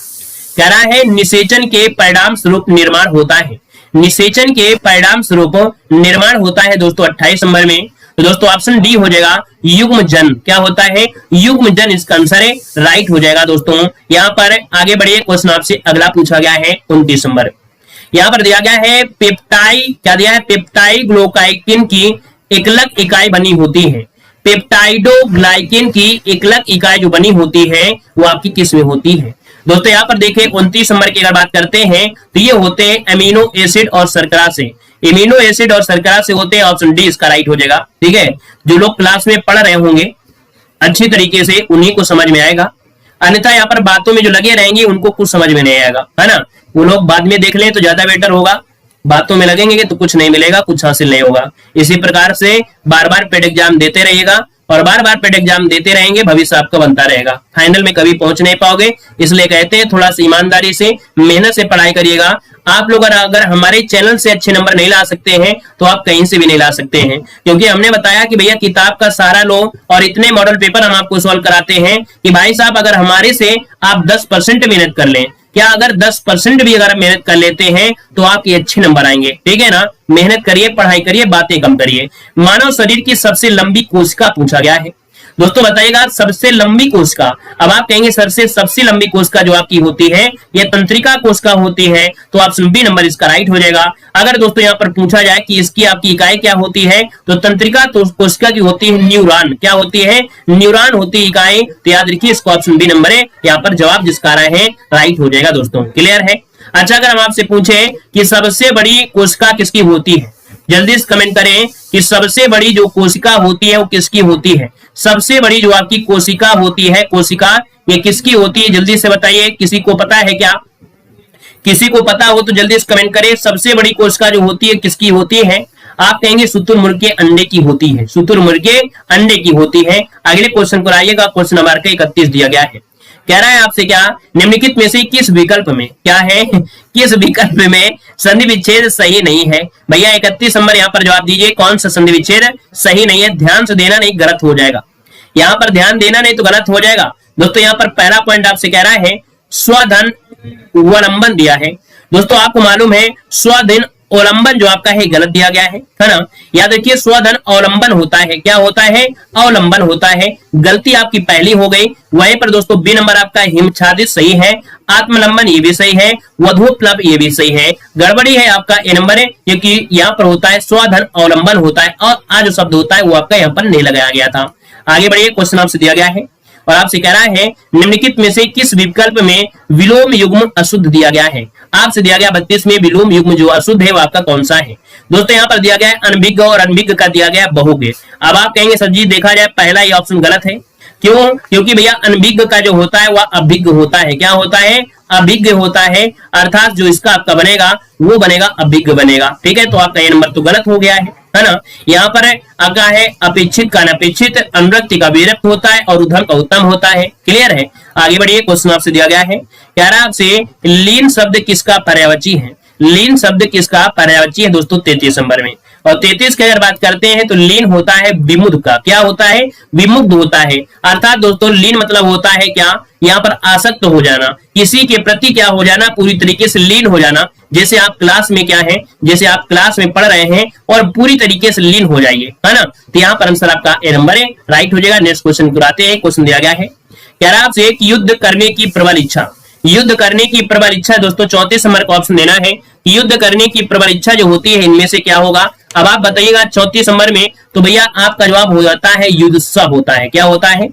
कह रहा है निषेचन के परिणाम स्वरूप निर्माण होता है। निषेचन के परिणाम स्वरूप निर्माण होता है दोस्तों 28 नंबर में। तो दोस्तों ऑप्शन डी हो जाएगा युग्मजन। क्या होता है, युग्मजन, इसका आंसर है राइट हो जाएगा दोस्तों। यहाँ पर आगे बढ़िए, क्वेश्चन आपसे अगला पूछा गया है 29 नंबर। यहाँ पर दिया गया है पेप्टाइड, क्या दिया है, पेप्टाइडोग्लाइकेन की एकलक इकाई बनी होती है। पेप्टाइडोग्लाइकेन की एकलक इकाई जो बनी होती है वो आपकी किस में होती है। दोस्तों यहाँ पर देखिए 29 नंबर की अगर बात करते हैं तो ये होते हैं एमिनो एसिड और शर्करा से। एमिनो एसिड और शर्करा से होते हैं, ऑप्शन डी इसका राइट हो जाएगा। ठीक है, जो लोग क्लास में पढ़ रहे होंगे अच्छी तरीके से उन्हीं को समझ में आएगा, अन्यथा यहाँ पर बातों में जो लगे रहेंगे उनको कुछ समझ में नहीं आएगा, है ना। वो लोग बाद में देख लें तो ज्यादा बेटर होगा, बातों में लगेंगे तो कुछ नहीं मिलेगा, कुछ हासिल नहीं होगा। इसी प्रकार से बार बार पेड एग्जाम देते रहिएगा और बार बार पेड एग्जाम देते रहेंगे, भविष्य आपका बनता रहेगा, फाइनल में कभी पहुंच नहीं पाओगे। इसलिए कहते हैं थोड़ा सा ईमानदारी से मेहनत से पढ़ाई करिएगा। आप लोग अगर हमारे चैनल से अच्छे नंबर नहीं ला सकते हैं तो आप कहीं से भी नहीं ला सकते हैं, क्योंकि हमने बताया कि भैया किताब का सहारा लो और इतने मॉडल पेपर हम आपको सॉल्व कराते हैं कि भाई साहब अगर हमारे से आप 10% मेहनत कर लें, क्या अगर 10% भी अगर मेहनत कर लेते हैं तो आपके अच्छे नंबर आएंगे। ठीक है ना, मेहनत करिए, पढ़ाई करिए, बातें कम करिए। मानव शरीर की सबसे लंबी कोशिका पूछा गया है। दोस्तों बताइएगा सबसे लंबी कोशिका। अब आप कहेंगे सर से सबसे लंबी कोशिका जो आपकी होती है ये तंत्रिका कोशिका होती है, तो ऑप्शन बी नंबर इसका राइट हो जाएगा। अगर दोस्तों यहाँ पर पूछा जाए कि इसकी आपकी इकाई क्या होती है, तो तंत्रिका कोशिका की होती है न्यूरॉन। क्या होती है, न्यूरॉन होती है इकाई। तो याद रखिए इसको ऑप्शन बी नंबर है यहाँ पर जवाब जिसका आ रहा है राइट हो जाएगा दोस्तों। क्लियर है। अच्छा, अगर हम आपसे पूछे कि सबसे बड़ी कोशिका किसकी होती है, जल्दी से कमेंट करें कि सबसे बड़ी जो कोशिका होती है वो किसकी होती है। सबसे बड़ी जो आपकी कोशिका होती है, कोशिका ये किसकी होती है, जल्दी से बताइए। किसी को पता है क्या, किसी को पता हो तो जल्दी से कमेंट करें। सबसे बड़ी कोशिका जो होती है किसकी होती है। आप कहेंगे शुतुरमुर्ग के अंडे की होती है, शुतुरमुर्ग के अंडे की होती है। अगले क्वेश्चन पर आइएगा, क्वेश्चन नंबर 31 दिया गया है। कह रहा है आपसे क्या, निम्नलिखित में से किस विकल्प में, क्या है, किस विकल्प में संधि विच्छेद सही नहीं है। भैया 31 नंबर यहाँ पर जवाब दीजिए, कौन सा संधि विच्छेद सही नहीं है। ध्यान से देना नहीं गलत हो जाएगा, यहाँ पर ध्यान देना नहीं तो गलत हो जाएगा। दोस्तों यहाँ पर पहला पॉइंट आपसे कह रहा है स्वधन अवलंबन दिया है। दोस्तों आपको मालूम है स्वधन अवलंबन जो आपका है गलत दिया गया है ना। याद रखिए स्वधन अवलंबन होता है, क्या होता है, अवलंबन होता है। गलती आपकी पहली हो गई। वहीं पर दोस्तों बी नंबर आपका हिमच्छादित सही है, आत्मलंबन ये भी सही है, वधूप्लव ये भी सही है। गड़बड़ी है आपका ए नंबर है, क्योंकि यहाँ पर होता है स्वधन अवलंबन होता है और आज जो शब्द होता है वो आपका यहाँ पर नहीं लगाया गया था। आगे बढ़िए, क्वेश्चन आपसे दिया गया है और आपसे कह रहा है निम्नलिखित में से किस विकल्प में विलोम युग्म अशुद्ध दिया गया है। आपसे दिया गया 32 में विलोम युग्म जो अशुद्ध है वो आपका कौन सा है। दोस्तों यहाँ पर दिया गया है अनभिज्ञ और अनभिज्ञ का दिया गया है बहुज्ञ। अब आप कहेंगे सर जी देखा जाए पहला ही ऑप्शन गलत है, क्यों? क्योंकि भैया अनभिज्ञ का जो होता है वह अभिज्ञ होता है। क्या होता है? अभिज्ञ होता है, अर्थात जो इसका आपका बनेगा वो बनेगा अभिज्ञ बनेगा। ठीक है, तो आपका ये नंबर तो गलत हो गया है ना। यहाँ पर अका है अपेक्षित का अनपेक्षित, अनुरक्ति का विरक्त होता है और उद्धम का उत्तम होता है। क्लियर है? आगे बढ़िए, क्वेश्चन आपसे दिया गया है, कह रहा है आपसे लीन शब्द किसका पर्यायवाची है। लीन शब्द किसका पर्यायवाची है दोस्तों 33 नंबर में। और 33 की अगर बात करते हैं तो लीन होता है विमुग्ध का। क्या होता है? विमुग्ध होता है, अर्थात दोस्तों लीन मतलब होता है क्या? यहाँ पर आसक्त हो जाना, किसी के प्रति क्या हो जाना, पूरी तरीके से लीन हो जाना। जैसे आप क्लास में क्या है, जैसे आप क्लास में पढ़ रहे हैं और पूरी तरीके से लीन हो जाइए, है ना। तो यहाँ पर आंसर आपका ए नंबर है, राइट हो जाएगा। नेक्स्ट क्वेश्चन कराते हैं। क्वेश्चन दिया गया है, कह रहा है आपसे एक युद्ध करने की प्रबल इच्छा। युद्ध करने की प्रबल इच्छा दोस्तों 34 नंबर का ऑप्शन देना है। युद्ध करने की प्रबल इच्छा जो होती है इनमें से क्या होगा? अब आप बताइएगा 34 नंबर में, तो भैया आपका जवाब हो जाता है युयुत्सा होता है। क्या होता है?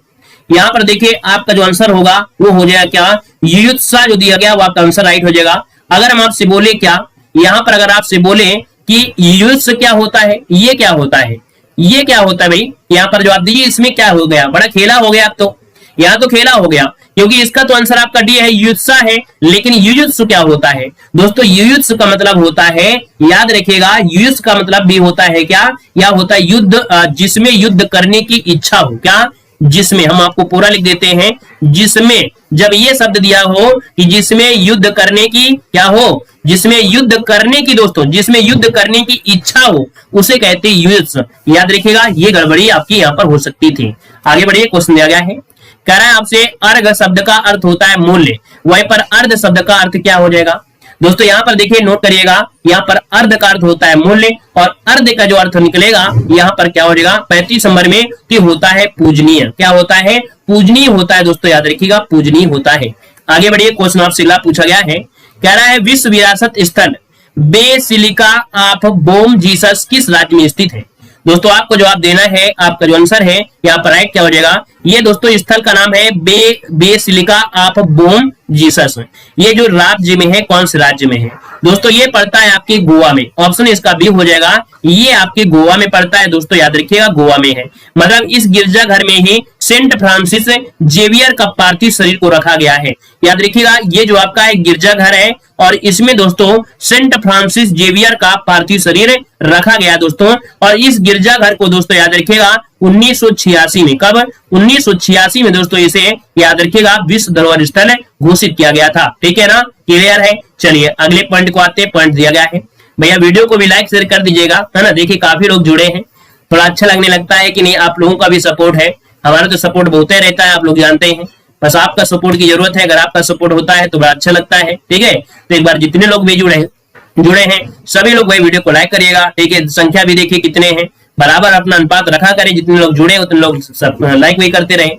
यहाँ पर देखिए आपका जो आंसर होगा वो हो जाएगा क्या? युयुत्सा जो दिया गया वो आपका आंसर राइट हो जाएगा। अगर हम आपसे बोले क्या, यहाँ पर अगर आपसे बोले कि युयुत्सा क्या होता है, ये क्या होता है, ये क्या होता है भाई, यहाँ पर जवाब दीजिए। इसमें क्या हो गया? बड़ा खेला हो गया। अब तो यहाँ तो खेला हो गया, क्योंकि इसका तो आंसर आपका डी है, युयुत्सा है। लेकिन युयुत्सु क्या होता है दोस्तों? युयुत्सु का मतलब होता है, याद रखिएगा, युयुत्सु का मतलब भी होता है क्या? या होता है युद्ध, जिसमें युद्ध करने की इच्छा हो। क्या? जिसमें, हम आपको पूरा लिख देते हैं, जिसमें, जब ये शब्द दिया हो कि जिसमें युद्ध करने की क्या हो, जिसमें युद्ध करने की दोस्तों, जिसमें युद्ध करने की इच्छा हो, उसे कहते हैं युयुत्सु। याद रखिएगा, ये गड़बड़ी आपकी यहाँ पर हो सकती थी। आगे बढ़िए, क्वेश्चन दिया गया है, कह रहा है आपसे अर्घ शब्द का अर्थ होता है मूल्य, वहीं पर अर्ध शब्द का अर्थ क्या हो जाएगा दोस्तों? यहाँ पर देखिए, नोट करिएगा, यहाँ पर अर्ध का अर्थ होता है मूल्य और अर्ध का जो अर्थ निकलेगा यहाँ पर क्या हो जाएगा 35 नंबर में, कि होता है पूजनीय। क्या होता है? पूजनीय होता है दोस्तों, याद रखिएगा, पूजनीय होता है। आगे बढ़िए, क्वेश्चन आपसे अगला पूछा गया है, कह रहा है विश्व विरासत स्थल बेसिलिका ऑफ बोम जीसस किस राज्य में स्थित है। दोस्तों आपको जवाब देना है, आपका जो आंसर है यहाँ पर राइट क्या हो जाएगा? ये दोस्तों स्थल का नाम है बेसिलिका ऑफ बोम जीसस। ये जो राज्य में है, कौन से राज्य में है दोस्तों? ये पड़ता है आपके गोवा में। ऑप्शन इसका बी हो जाएगा, ये आपके गोवा में पड़ता है दोस्तों, याद रखिएगा, गोवा में है। मतलब इस गिरजाघर में ही सेंट फ्रांसिस जेवियर का पार्थिव शरीर को रखा गया है। याद रखिएगा, ये जो आपका एक गिरजाघर है और इसमें दोस्तों सेंट फ्रांसिस जेवियर का पार्थिव शरीर रखा गया दोस्तों। और इस गिरजाघर को दोस्तों याद रखिएगा 1986 में, कब? 1986 में दोस्तों इसे याद रखिएगा विश्व धरोहर स्थल घोषित किया गया था। ठीक है ना, क्लियर है? चलिए अगले पॉइंट को आते हैं। पॉइंट दिया गया है, भैया वीडियो को भी लाइक शेयर कर दीजिएगा, है ना। देखिए काफी लोग जुड़े हैं, थोड़ा अच्छा लगने लगता है कि नहीं, आप लोगों का भी सपोर्ट है। हमारा तो सपोर्ट बहुत ही रहता है, आप लोग जानते हैं, बस आपका सपोर्ट की जरूरत है। अगर आपका सपोर्ट होता है तो बड़ा अच्छा लगता है। ठीक है, तो एक बार जितने लोग भी जुड़े हैं सभी लोग भाई वीडियो को लाइक करिएगा। ठीक है, संख्या भी देखिए कितने हैं, बराबर अपना अनुपात रखा करें, जितने लोग जुड़े उतने लोग लाइक भी करते रहे।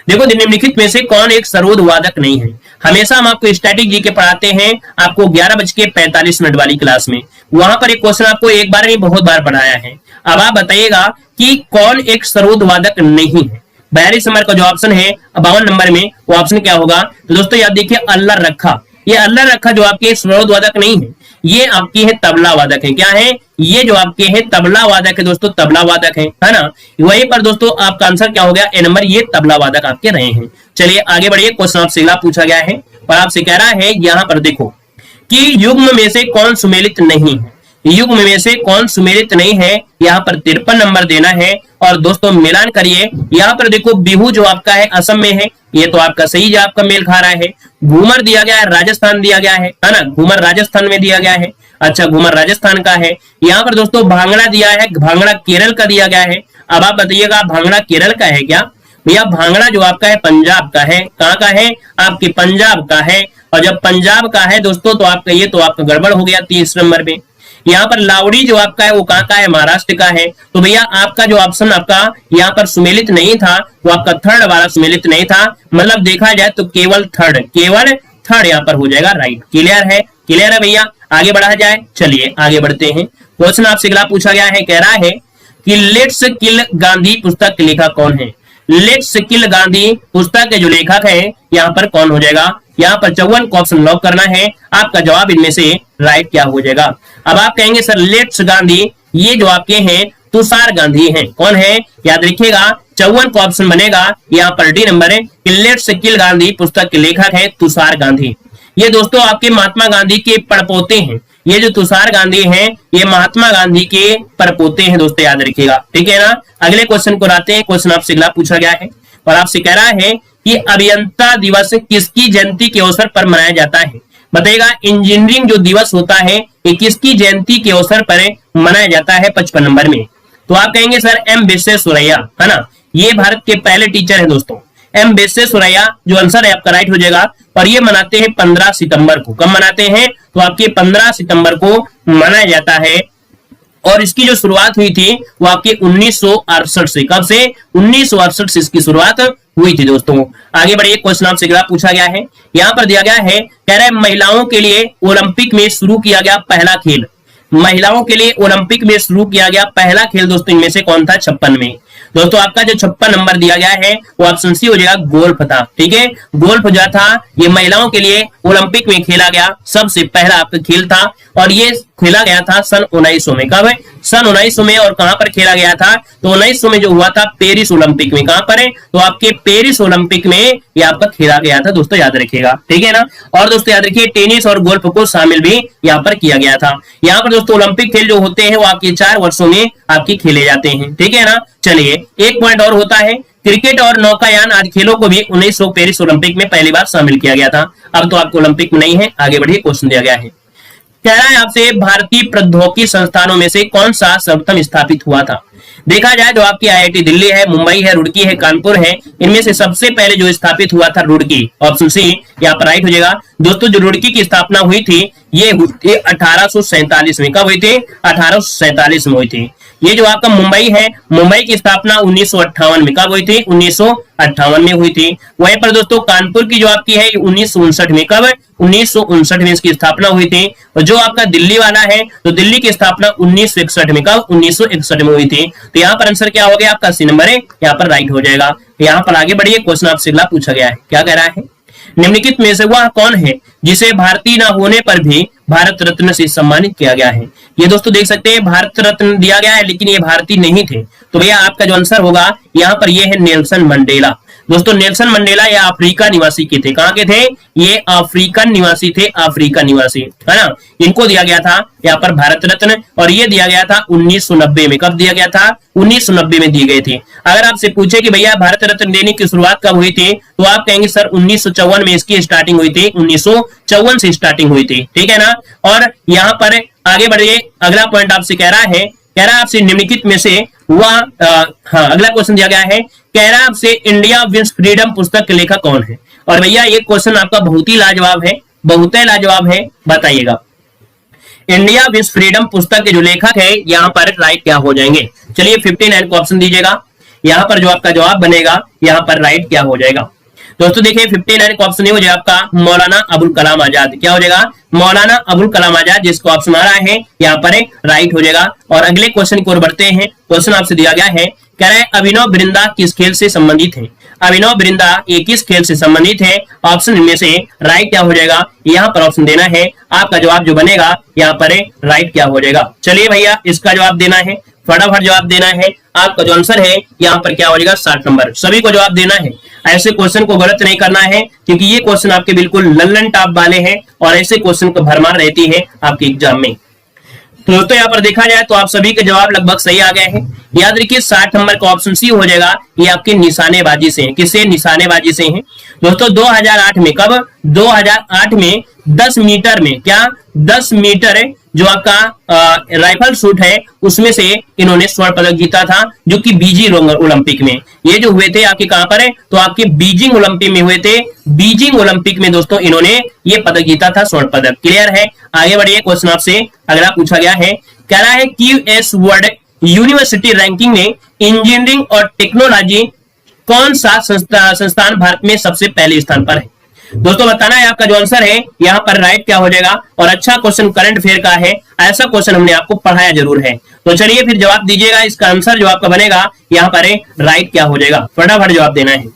देखो निम्नलिखित में से कौन एक सरोद वादक नहीं है। हमेशा हम आपको स्टैटिक जी के पढ़ाते हैं, आपको 11:45 वाली क्लास में, वहां पर एक क्वेश्चन आपको एक बार नहीं बहुत बार पढ़ाया है। अब आप बताइएगा कि कौन एक सरोद वादक नहीं है। 42 नंबर का जो ऑप्शन है 52 नंबर में, वो ऑप्शन क्या होगा? तो दोस्तों याद देखिए, अल्लाह रखा। ये अल्लाह रखा जो आपके एक सरोद वादक नहीं है, ये आपकी है तबला वादक है। क्या है? ये जो आपके है तबला वादक है दोस्तों, तबला वादक है ना। वहीं पर दोस्तों आपका आंसर क्या हो गया? ए नंबर, ये तबला वादक आपके रहे हैं। चलिए आगे बढ़िए, क्वेश्चन आपसे अगला पूछा गया है और आपसे कह रहा है यहाँ पर देखो कि युग्म में से कौन सुमेलित नहीं है। युग्म में से कौन सुमेलित नहीं है, यहाँ पर 53 नंबर देना है। और दोस्तों मिलान करिए, यहाँ पर देखो बिहू जो आपका है असम में है, ये तो आपका सही जो आपका मेल खा रहा है। घूमर दिया गया है, राजस्थान दिया गया है ना, घूमर राजस्थान में दिया गया है। अच्छा, घूमर राजस्थान का है। यहाँ पर दोस्तों भांगड़ा दिया है, भांगड़ा केरल का दिया गया है। अब आप बताइएगा भांगड़ा केरल का है क्या? भैया भांगड़ा जो आपका है पंजाब का है। कहाँ का है? आपके पंजाब का है। और जब पंजाब का है दोस्तों तो आपका ये तो आपका गड़बड़ हो गया 30 नंबर में। यहाँ पर लावड़ी जो आपका है वो कहाँ का है? महाराष्ट्र का है। तो भैया आपका जो ऑप्शन आपका यहाँ पर सुमेलित नहीं था, वो आपका थर्ड वाला सुमेलित नहीं था। मतलब देखा जाए तो केवल थर्ड यहाँ पर हो जाएगा राइट। क्लियर है? क्लियर है भैया? आगे बढ़ा जाए, चलिए आगे बढ़ते हैं। क्वेश्चन आपसे अगला पूछा गया है, कह रहा है कि लेट्स किल गांधी पुस्तक के लेखक कौन है। लेट्स किल गांधी पुस्तक के जो लेखक है यहाँ पर कौन हो जाएगा? यहाँ पर 54 को ऑप्शन लॉक करना है। आपका जवाब इनमें से राइट क्या हो जाएगा। अब आप कहेंगे सर लेट्स गांधी, ये जो आपके हैं तुषार गांधी हैं, कौन है याद रखिएगा। 54 को ऑप्शन बनेगा यहाँ पर डी नंबर है कि लेट्स किल गांधी पुस्तक के लेखक है तुषार गांधी। ये दोस्तों आपके महात्मा गांधी के पड़पोते हैं। ये जो तुषार गांधी हैं ये महात्मा गांधी के परपोते हैं दोस्तों, याद रखिएगा, ठीक है ना। अगले क्वेश्चन को आते हैं। क्वेश्चन आपसे अगला पूछा गया है और आपसे कह रहा है कि अभियंता दिवस किसकी जयंती के अवसर पर मनाया जाता है। बताइएगा इंजीनियरिंग जो दिवस होता है ये किसकी जयंती के अवसर पर मनाया जाता है 55 नंबर में। तो आप कहेंगे सर एम विश्वेश्वरैया, है ना, ये भारत के पहले टीचर हैं दोस्तों, एम विश्वेश्वरैया जो आंसर है आपका राइट हो जाएगा। और ये मनाते हैं 15 सितंबर को। कब मनाते हैं तो आपके 15 सितंबर को मनाया जाता है। और इसकी जो शुरुआत हुई थी वो आपके 1968 से, कब से 1968 से इसकी शुरुआत हुई थी दोस्तों। आगे बढ़िए, क्वेश्चन आपसे अगला पूछा गया है, यहाँ पर दिया गया है, कह रहे महिलाओं के लिए ओलंपिक में शुरू किया गया पहला खेल। महिलाओं के लिए ओलंपिक में शुरू किया गया पहला खेल दोस्तों इनमें से कौन था 56 में। दोस्तों आपका जो 56 नंबर दिया गया है वो ऑप्शन सी हो जाएगा, गोल्फ था, ठीक है। गोल्फ जो था ये महिलाओं के लिए ओलंपिक में खेला गया सबसे पहला आपका खेल था और ये खेला गया था सन 1900 में। कब है सन 1900 में। और कहां पर खेला गया था तो 1900 में जो हुआ था पेरिस ओलंपिक में। कहां पर है तो आपके पेरिस ओलंपिक में ये आपका खेला गया था दोस्तों, याद रखिएगा, ठीक है ना। और दोस्तों याद रखिए टेनिस और गोल्फ को शामिल भी यहाँ पर किया गया था। यहाँ पर दोस्तों ओलंपिक खेल जो होते हैं वो आपके 4 वर्षों में आपके खेले जाते हैं, ठीक है ना। चलिए एक पॉइंट और होता है, क्रिकेट और नौकायान आदि खेलों को भी 1900 पेरिस ओलंपिक में पहली बार शामिल किया गया था। अब तो आपको ओलंपिक में नहीं है। आगे बढ़िए, क्वेश्चन दिया गया है, कह रहा है आपसे भारतीय प्रौद्योगिकी संस्थानों में से कौन सा सर्वप्रथम स्थापित हुआ था। देखा जाए जो आपकी आईआईटी दिल्ली है, मुंबई है, रुड़की है, कानपुर है, इनमें से सबसे पहले जो स्थापित हुआ था रुड़की, ऑप्शन सी यहाँ पर राइट हो जाएगा। दोस्तों जो रुड़की की स्थापना हुई थी ये 1847 में। कब हुई थी 1847 में हुई थी। ये जो आपका मुंबई है, मुंबई की स्थापना 1958 में। कब हुई थी 1958 में हुई थी। वहीं पर दोस्तों कानपुर की जो आपकी है 1959 में। कब 1959 में इसकी स्थापना हुई थी। और जो आपका दिल्ली वाला है तो दिल्ली की स्थापना 1961 में। कब 1961 में हुई थी। तो यहाँ पर आंसर क्या हो गया आपका सी नंबर है, यहाँ पर राइट हो जाएगा। यहाँ पर आगे बढ़िए, क्वेश्चन आपसे अगला पूछा गया है, क्या कह रहा है, निम्नलिखित में से वह कौन है जिसे भारतीय न होने पर भी भारत रत्न से सम्मानित किया गया है। ये दोस्तों देख सकते हैं भारत रत्न दिया गया है लेकिन ये भारतीय नहीं थे। तो भैया आपका जो आंसर होगा यहाँ पर ये है नेल्सन मंडेला। दोस्तों नेल्सन मंडेला ये अफ्रीका निवासी के थे। कहाँ के थे ये अफ्रीकन निवासी थे, अफ्रीका निवासी, है ना। इनको दिया गया था यहाँ पर भारत रत्न और ये दिया गया था 1990 में। कब दिया गया था 1990 में दी गई थी। अगर आपसे पूछे कि भैया भारत रत्न देने की शुरुआत कब हुई थी तो आप कहेंगे सर 1954 में इसकी स्टार्टिंग हुई थी, 1954 से स्टार्टिंग हुई थी, ठीक है ना। और यहाँ पर आगे बढ़िए, अगला पॉइंट आपसे कह रहा है, कह रहा है आपसे निम्नलिखित में से वह हाँ अगला क्वेश्चन दिया गया है, कह रहा है आपसे इंडिया विंस फ्रीडम पुस्तक के लेखक कौन है। और भैया ये क्वेश्चन आपका बहुत ही लाजवाब है, बहुत ही लाजवाब है, बताइएगा इंडिया विंस फ्रीडम पुस्तक के जो लेखक है यहाँ पर राइट क्या हो जाएंगे। चलिए 59 को ऑप्शन दीजिएगा, यहाँ पर जो आपका जवाब बनेगा यहाँ पर राइट क्या हो जाएगा। दोस्तों देखिए 59 का ऑप्शन हो जाएगा आपका मौलाना अबुल कलाम आजाद। क्या हो जाएगा मौलाना अबुल कलाम आजाद, जिसको ऑप्शन आ रहा है यहाँ पर राइट हो जाएगा। और अगले क्वेश्चन की ओर बढ़ते हैं। क्वेश्चन आपसे दिया गया है, कह रहे हैं अभिनव बिरंदा किस खेल से संबंधित है। अभिनव बिरंदा ये किस खेल से संबंधित है। ऑप्शन इनमें से राइट क्या हो जाएगा, यहाँ पर ऑप्शन देना है। आपका जवाब जो बनेगा यहाँ पर राइट क्या हो जाएगा। चलिए भैया इसका जवाब देना है, फटाफट जवाब देना है। आपका जो आंसर है यहाँ पर क्या हो जाएगा 60 नंबर। सभी को जवाब देना है, ऐसे क्वेश्चन को गलत नहीं करना है क्योंकि ये क्वेश्चन आपके बिल्कुल लल्लन टॉप वाले हैं और ऐसे क्वेश्चन को भरमार रहती है आपके एग्जाम में। तो दोस्तों यहाँ पर देखा जाए तो आप सभी के जवाब लगभग सही आ गए हैं। याद रखिए 60 नंबर का ऑप्शन सी हो जाएगा, ये आपके निशानेबाजी से है। किससे निशानेबाजी से है दोस्तों 2008 में। कब 2008 में 10 मीटर में, क्या 10 मीटर जो आपका राइफल शूट है उसमें से इन्होंने स्वर्ण पदक जीता था, जो कि बीजिंग ओलंपिक में ये जो हुए थे आपके कहां पर है तो आपके बीजिंग ओलंपिक में हुए थे। बीजिंग ओलंपिक में दोस्तों इन्होंने ये पदक जीता था, स्वर्ण पदक। क्लियर है। आगे बढ़िए, क्वेश्चन आपसे अगला पूछा गया है, कह रहा है QS वर्ल्ड यूनिवर्सिटी रैंकिंग में इंजीनियरिंग और टेक्नोलॉजी कौन सा संस्थान भारत में सबसे पहले स्थान पर है। दोस्तों बताना है आपका जो आंसर है यहाँ पर राइट क्या हो जाएगा। और अच्छा क्वेश्चन करंट अफेयर का है, ऐसा क्वेश्चन हमने आपको पढ़ाया जरूर है। तो चलिए फिर जवाब दीजिएगा, इसका आंसर जो आपका बनेगा यहाँ पर राइट क्या हो जाएगा। फटाफट जवाब देना है।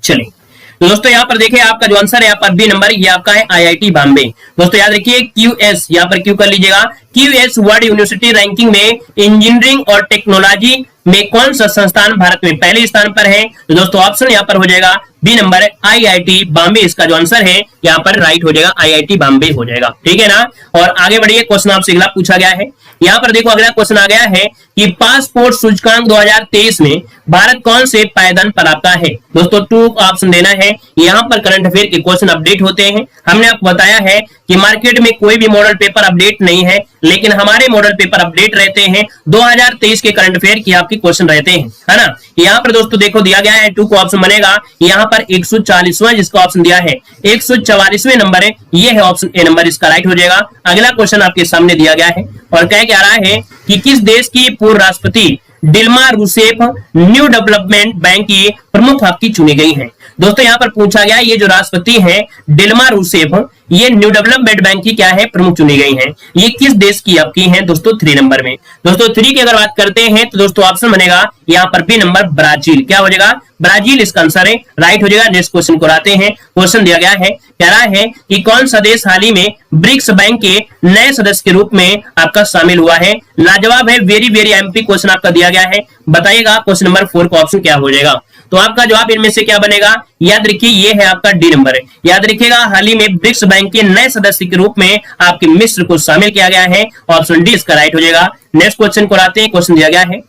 चलिए तो दोस्तों यहाँ पर देखिए आपका जो आंसर है यहाँ पर बी नंबर, ये आपका है आईआईटी बॉम्बे। दोस्तों याद रखिए क्यूएस, यहाँ पर क्यू कर लीजिएगा। क्यूएस वर्ल्ड यूनिवर्सिटी रैंकिंग में इंजीनियरिंग और टेक्नोलॉजी में कौन सा संस्थान भारत में पहले स्थान पर है? तो दोस्तों ऑप्शन यहाँ पर हो जाएगा बी नंबर आईआईटी बॉम्बे। इसका जो आंसर है यहाँ पर राइट हो जाएगा, आईआईटी बॉम्बे हो जाएगा। ठीक है ना। और आगे बढ़िए, क्वेश्चन आपसे अगला पूछा गया है। यहाँ पर देखो अगला क्वेश्चन आ गया है कि पासपोर्ट सूचकांक 2023 में भारत कौन से पायदान पर आता है? दोस्तों 2 ऑप्शन देना है। यहाँ पर करंट अफेयर के क्वेश्चन अपडेट होते हैं। हमने आपको बताया है कि मार्केट में कोई भी मॉडल पेपर अपडेट नहीं है, लेकिन हमारे मॉडल पेपर अपडेट रहते हैं। 2023 के करंट अफेयर की आपके क्वेश्चन रहते हैं, है ना। यहाँ पर दोस्तों देखो दिया गया है 2 को ऑप्शन बनेगा। यहाँ पर 140वां जिसका ऑप्शन दिया है 144वें नंबर है, ये है ऑप्शन ए नंबर, इसका राइट हो जाएगा। अगला क्वेश्चन आपके सामने दिया गया है और कह क्या रहा है कि किस देश की पूर्व राष्ट्रपति Dilma Rousseff new development bank की प्रमुख आपकी चुनी गई है? दोस्तों यहाँ पर पूछा गया ये जो राष्ट्रपति है डिल्मा रूसेफ, ये न्यू डेवलपमेंट बैंक की क्या है प्रमुख चुनी गई हैं। ये किस देश की आपकी है? दोस्तों 3 नंबर में। दोस्तों 3 की अगर बात करते हैं तो दोस्तों ऑप्शन बनेगा यहाँ पर बी नंबर ब्राजील। क्या हो जाएगा? ब्राजील इसका आंसर है, राइट हो जाएगा। नेक्स्ट क्वेश्चन को आते हैं। क्वेश्चन दिया गया है, कह रहा है कि कौन सा देश हाल ही में ब्रिक्स बैंक के नए सदस्य के रूप में आपका शामिल हुआ है? लाजवाब है, वेरी वेरी एमपी क्वेश्चन आपका दिया गया है। बताइएगा क्वेश्चन नंबर 4 का ऑप्शन क्या हो जाएगा? तो आपका जवाब इनमें से क्या बनेगा? याद रखिए ये है आपका डी नंबर है। याद रखिएगा हाल ही में ब्रिक्स बैंक के नए सदस्य के रूप में आपके मिस्र को शामिल किया गया है। ऑप्शन डी इसका राइट हो जाएगा। नेक्स्ट क्वेश्चन को आते हैं। क्वेश्चन दिया गया है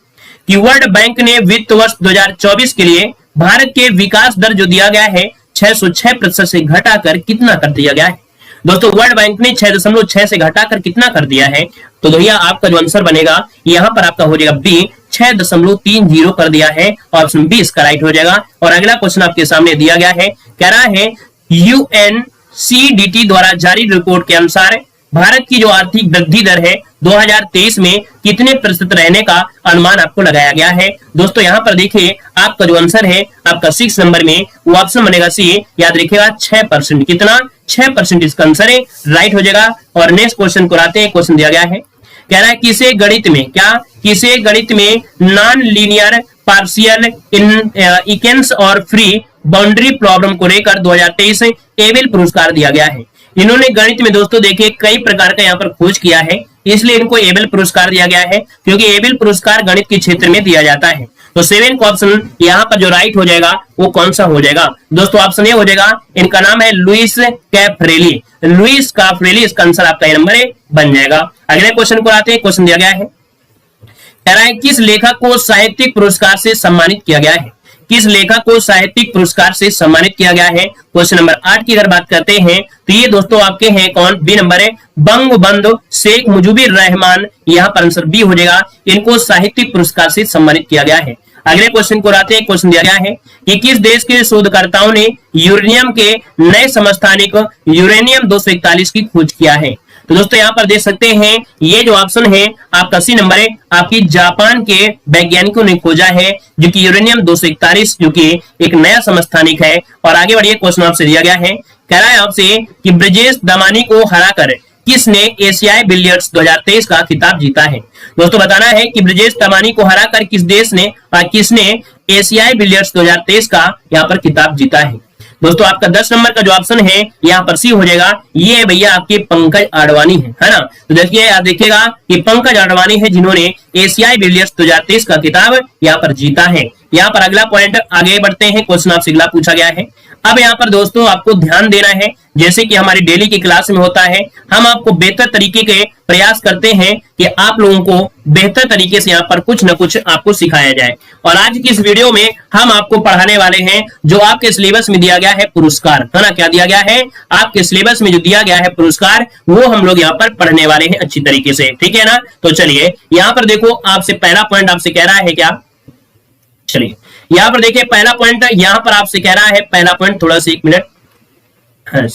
कि वर्ल्ड बैंक ने वित्त वर्ष 2024 के लिए भारत के विकास दर जो दिया गया है 606% से घटाकर कितना कर दिया गया है? दोस्तों वर्ल्ड बैंक ने 6.6 से घटाकर कितना कर दिया है? तो भैया आपका जो आंसर बनेगा यहाँ पर आपका हो जाएगा बी, 6.30 कर दिया है। ऑप्शन बी इसका राइट हो जाएगा। और अगला क्वेश्चन आपके सामने दिया गया है, कह रहा है यूएनसीडीटी द्वारा जारी रिपोर्ट के अनुसार भारत की जो आर्थिक वृद्धि दर है 2023 में कितने प्रतिशत रहने का अनुमान आपको लगाया गया है? दोस्तों यहाँ पर देखिए आपका जो आंसर है आपका 6 नंबर में, वो ऑप्शन बनेगा सी। याद रखिएगा 6%। कितना? 6% इसका आंसर है, राइट हो जाएगा। और नेक्स्ट क्वेश्चन को आते हैं। क्वेश्चन दिया गया है, कह रहा है किसे गणित में किसे गणित में नॉन लीनियर पार्शियल इक्वेशंस और फ्री बाउंड्री प्रॉब्लम को लेकर 2023 एबेल पुरस्कार दिया गया है? इन्होंने गणित में दोस्तों देखिए कई प्रकार का यहाँ पर खोज किया है, इसलिए इनको एबेल पुरस्कार दिया गया है, क्योंकि एबेल पुरस्कार गणित के क्षेत्र में दिया जाता है। तो 7 का ऑप्शन यहाँ पर जो राइट हो जाएगा वो कौन सा हो जाएगा? दोस्तों ऑप्शन ए हो जाएगा, इनका नाम है लुइस कैफ्रेली। लुइस कैफ्रेली इसका आंसर आपका नंबर ए बन जाएगा। अगले क्वेश्चन को आते हैं। क्वेश्चन दिया गया है, कह रहा है किस लेखक को साहित्यिक पुरस्कार से सम्मानित किया गया है? किस लेखक को साहित्यिक पुरस्कार से सम्मानित किया गया है? क्वेश्चन नंबर 8 की अगर बात करते हैं तो ये दोस्तों आपके हैं कौन? बी नंबर है, बंगबंधु शेख मुजीबुर रहमान। यहाँ पर आंसर बी हो जाएगा, इनको साहित्यिक पुरस्कार से सम्मानित किया गया है। अगले क्वेश्चन को आते हैं। क्वेश्चन दिया गया है कि किस देश के शोधकर्ताओं ने यूरेनियम के नए समस्थानिक यूरेनियम 241 की खोज किया है? तो दोस्तों यहाँ पर देख सकते हैं ये जो ऑप्शन है आपका सी नंबर है, आपकी जापान के वैज्ञानिकों ने खोजा है, जो कि यूरेनियम 241 जो कि एक नया समस्थानिक है। और आगे बढ़िए, क्वेश्चन आपसे दिया गया है, कह रहा है आपसे कि ब्रजेश दमानी को हराकर किसने एशियाई बिलियर्ड्स 2023 का खिताब जीता है? दोस्तों बताना है कि ब्रजेश दमानी को हराकर किस देश ने किसने एशियाई बिलियर्ड्स 2023 का यहाँ पर खिताब जीता है? दोस्तों आपका 10 नंबर का जो ऑप्शन है यहाँ पर सी हो जाएगा, ये भैया आपके पंकज आडवाणी है ना। तो देखिए आप देखिएगा कि पंकज आडवाणी है जिन्होंने एशियाई बिलियर्ड्स 2023 का खिताब यहाँ पर जीता है। यहाँ पर अगला पॉइंट आगे बढ़ते हैं। क्वेश्चन आपसे अगला पूछा गया है। अब यहाँ पर दोस्तों आपको ध्यान देना है, जैसे कि हमारी डेली की क्लास में होता है, हम आपको बेहतर तरीके के प्रयास करते हैं कि आप लोगों को बेहतर तरीके से यहाँ पर कुछ न कुछ आपको सिखाया जाए। और आज की इस वीडियो में हम आपको पढ़ाने वाले हैं जो आपके सिलेबस में दिया गया है पुरस्कार, है ना। क्या दिया गया है? आपके सिलेबस में जो दिया गया है पुरस्कार, वो हम लोग यहाँ पर पढ़ने वाले हैं अच्छी तरीके से, ठीक है ना। तो चलिए यहाँ पर देखो, आपसे पहला पॉइंट आपसे कह रहा है क्या, चलिए यहाँ पर देखिए पहला पॉइंट यहाँ पर आपसे कह रहा है, पहला पॉइंट थोड़ा सा 1 मिनट, हाँ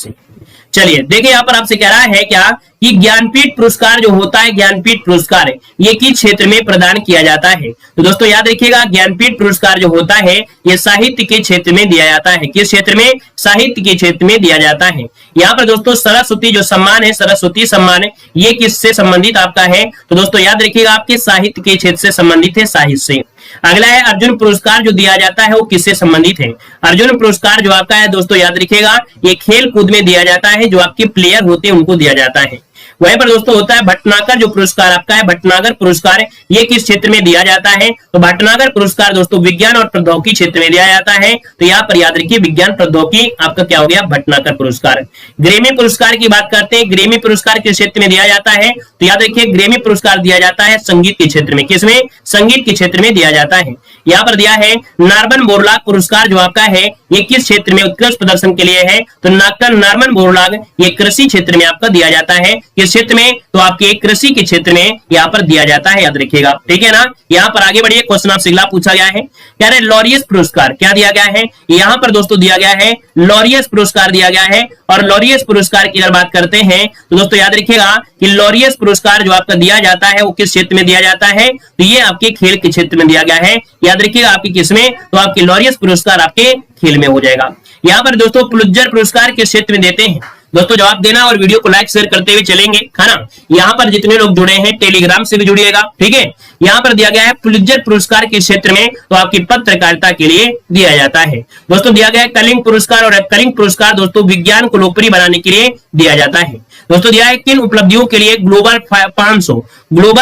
चलिए देखिए यहाँ पर आपसे कह रहा है क्या कि ज्ञानपीठ पुरस्कार जो होता है, ज्ञानपीठ पुरस्कार ये किस क्षेत्र में प्रदान किया जाता है? तो दोस्तों याद रखिएगा ज्ञानपीठ पुरस्कार जो होता है ये साहित्य के क्षेत्र में दिया जाता है। किस क्षेत्र में? साहित्य के क्षेत्र में दिया जाता है। यहाँ पर दोस्तों सरस्वती जो सम्मान है, सरस्वती सम्मान ये किससे संबंधित आपका है? तो दोस्तों याद रखिएगा आपके साहित्य के क्षेत्र से संबंधित है, साहित्य से। अगला है अर्जुन पुरस्कार जो दिया जाता है वो किससे संबंधित है? अर्जुन पुरस्कार जो आपका है दोस्तों याद रखिएगा, ये खेल कूद में दिया जाता है, जो आपके प्लेयर होते हैं उनको दिया जाता है। वहीं पर दोस्तों होता है भटनागर जो पुरस्कार आपका है, भटनागर पुरस्कार ये किस क्षेत्र में दिया जाता है? तो भटनागर पुरस्कार दोस्तों विज्ञान और प्रौद्योगिकी क्षेत्र में दिया जाता है। तो यहाँ पर याद रखिए विज्ञान प्रौद्योगिकी आपका क्या हो गया? भटनागर पुरस्कार। ग्रेमी पुरस्कार की बात करते हैं, ग्रेमी पुरस्कार किस क्षेत्र में दिया जाता है? तो याद रखिए ग्रेमी पुरस्कार दिया जाता है संगीत के क्षेत्र में। किसमें? संगीत के क्षेत्र में दिया जाता है। यहाँ पर दिया है नॉर्मन बोरलॉग पुरस्कार जो आपका है ये किस क्षेत्र में उत्कृष्ट प्रदर्शन के लिए है? तो नॉर्मन बोरलॉग ये कृषि क्षेत्र में आपका दिया जाता है। किस क्षेत्र में? तो आपके कृषि के क्षेत्र में यहाँ पर दिया जाता है, याद रखिएगा, ठीक है ना। यहाँ पर आगे बढ़िए, क्वेश्चन आपसे अगला पूछा गया है, कह रहे लॉरियस पुरस्कार क्या दिया गया है? यहाँ पर दोस्तों दिया गया है लॉरियस पुरस्कार दिया गया है। और लॉरियस पुरस्कार की अगर बात करते हैं तो दोस्तों याद रखिएगा कि लॉरियस पुरस्कार जो आपका दिया जाता है वो किस क्षेत्र में दिया जाता है? तो ये आपके खेल के क्षेत्र में दिया गया है। याद रखिएगा आपकी किसमें? तो आपके लॉरियस पुरस्कार आपके खेल में हो जाएगा। यहाँ पर दोस्तों पुलित्जर पुरस्कार किस क्षेत्र में देते हैं? दोस्तों जवाब देना और वीडियो को लाइक शेयर करते हुए चलेंगे, है ना। यहाँ पर जितने लोग जुड़े हैं टेलीग्राम से भी जुड़िएगा, ठीक है। यहाँ पर दिया गया है पुलित्जर पुरस्कार किस क्षेत्र में? तो आपकी पत्रकारिता के लिए दिया जाता है। दोस्तों दिया गया है कलिंग पुरस्कार, और कलिंग पुरस्कार दोस्तों विज्ञान को लोकप्रिय बनाने के लिए दिया जाता है। दोस्तों दिया है किन उपलब्धियों के लिए ग्लोबल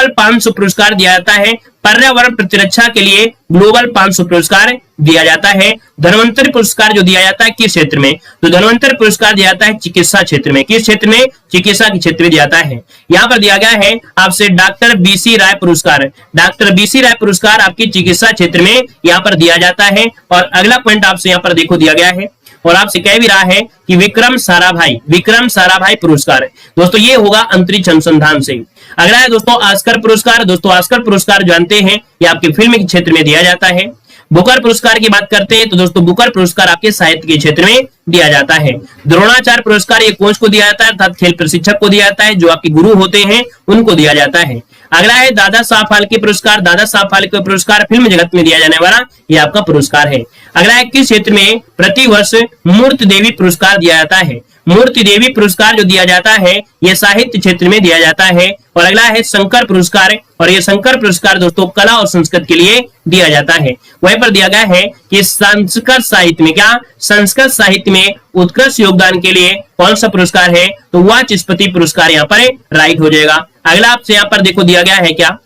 500 पुरस्कार दिया जाता है? पर्यावरण प्रतिरक्षा के लिए ग्लोबल 500 पुरस्कार दिया जाता है। धन्वंतरि पुरस्कार जो दिया जाता है किस क्षेत्र में? तो धन्वंतरि पुरस्कार दिया जाता है चिकित्सा क्षेत्र में। किस क्षेत्र में? चिकित्सा के क्षेत्र में दिया जाता है। यहाँ पर दिया गया है आपसे डॉक्टर बीसी राय पुरस्कार, डॉक्टर बीसी राय पुरस्कार आपकी चिकित्सा क्षेत्र में यहाँ पर दिया जाता है। और अगला पॉइंट आपसे यहाँ पर देखो दिया गया है, और आपसे कह भी रहा है कि विक्रम साराभाई पुरस्कार दोस्तों ये होगा अंतरिक्ष अनुसंधान से। अगला है दोस्तों ऑस्कर पुरस्कार। दोस्तों ऑस्कर पुरस्कार जानते हैं ये आपके फिल्म के क्षेत्र में दिया जाता है। बुकर पुरस्कार की बात करते हैं तो दोस्तों बुकर पुरस्कार आपके साहित्य के क्षेत्र में दिया जाता है। द्रोणाचार्य पुरस्कार ये कोच को दिया जाता है, अर्थात खेल प्रशिक्षक को दिया जाता है, जो आपके गुरु होते हैं उनको दिया जाता है। अगला है दादा साहब फाल्के पुरस्कार। दादा साहब फाल्के पुरस्कार फिल्म जगत में दिया जाने वाला ये आपका पुरस्कार है। अगला है किस क्षेत्र में प्रतिवर्ष मूर्ति देवी पुरस्कार दिया जाता है? मूर्ति देवी पुरस्कार जो दिया जाता है ये साहित्य क्षेत्र में दिया जाता है। और अगला है शंकर पुरस्कार, और ये शंकर पुरस्कार दोस्तों कला और संस्कृत के लिए दिया जाता है। वहीं पर दिया गया है कि संस्कृत साहित्य में क्या? संस्कृत साहित्य में उत्कृष्ट योगदान के लिए कौन सा पुरस्कार है? तो वाचस्पति पुरस्कार यहाँ पर राइट हो जाएगा। अगला आपसे यहाँ पर देखो दिया गया है क्या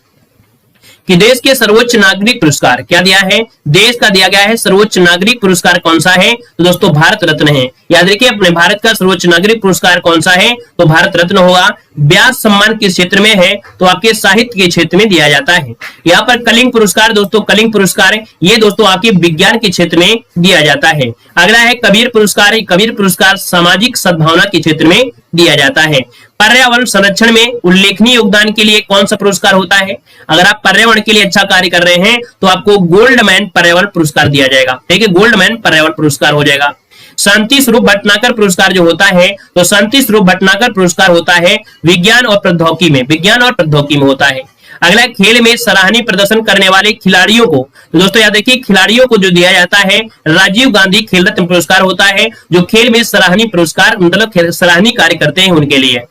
कि देश के सर्वोच्च नागरिक पुरस्कार क्या दिया है? देश का दिया गया है सर्वोच्च नागरिक पुरस्कार कौन सा है? तो दोस्तों भारत रत्न है। याद रखिए अपने भारत का सर्वोच्च नागरिक पुरस्कार कौन सा है? तो भारत रत्न होगा। व्यास सम्मान किस क्षेत्र में है? तो आपके साहित्य के क्षेत्र में दिया जाता है। यहाँ पर कलिंग पुरस्कार दोस्तों, कलिंग पुरस्कार ये दोस्तों आपके विज्ञान के क्षेत्र में दिया जाता है। अगला है कबीर पुरस्कार। कबीर पुरस्कार सामाजिक सद्भावना के क्षेत्र में दिया जाता है। पर्यावरण संरक्षण में उल्लेखनीय योगदान के लिए कौन सा पुरस्कार होता है? अगर आप पर्यावरण के लिए अच्छा कार्य कर रहे हैं तो आपको गोल्डमैन पर्यावरण पुरस्कार दिया जाएगा, ठीक है, गोल्डमैन पर्यावरण पुरस्कार हो जाएगा। शांति स्वरूप भटनागर पुरस्कार जो होता है तो शांति स्वरूप भटनागर पुरस्कार होता है विज्ञान और प्रौद्योगिकी में होता है। अगला खेल में सराहनीय प्रदर्शन करने वाले खिलाड़ियों को, तो दोस्तों याद रखिए खिलाड़ियों को जो दिया जाता है राजीव गांधी खेल रत्न पुरस्कार होता है, जो खेल में सराहनीय पुरस्कार मतलब सराहनीय कार्य करते हैं उनके लिए।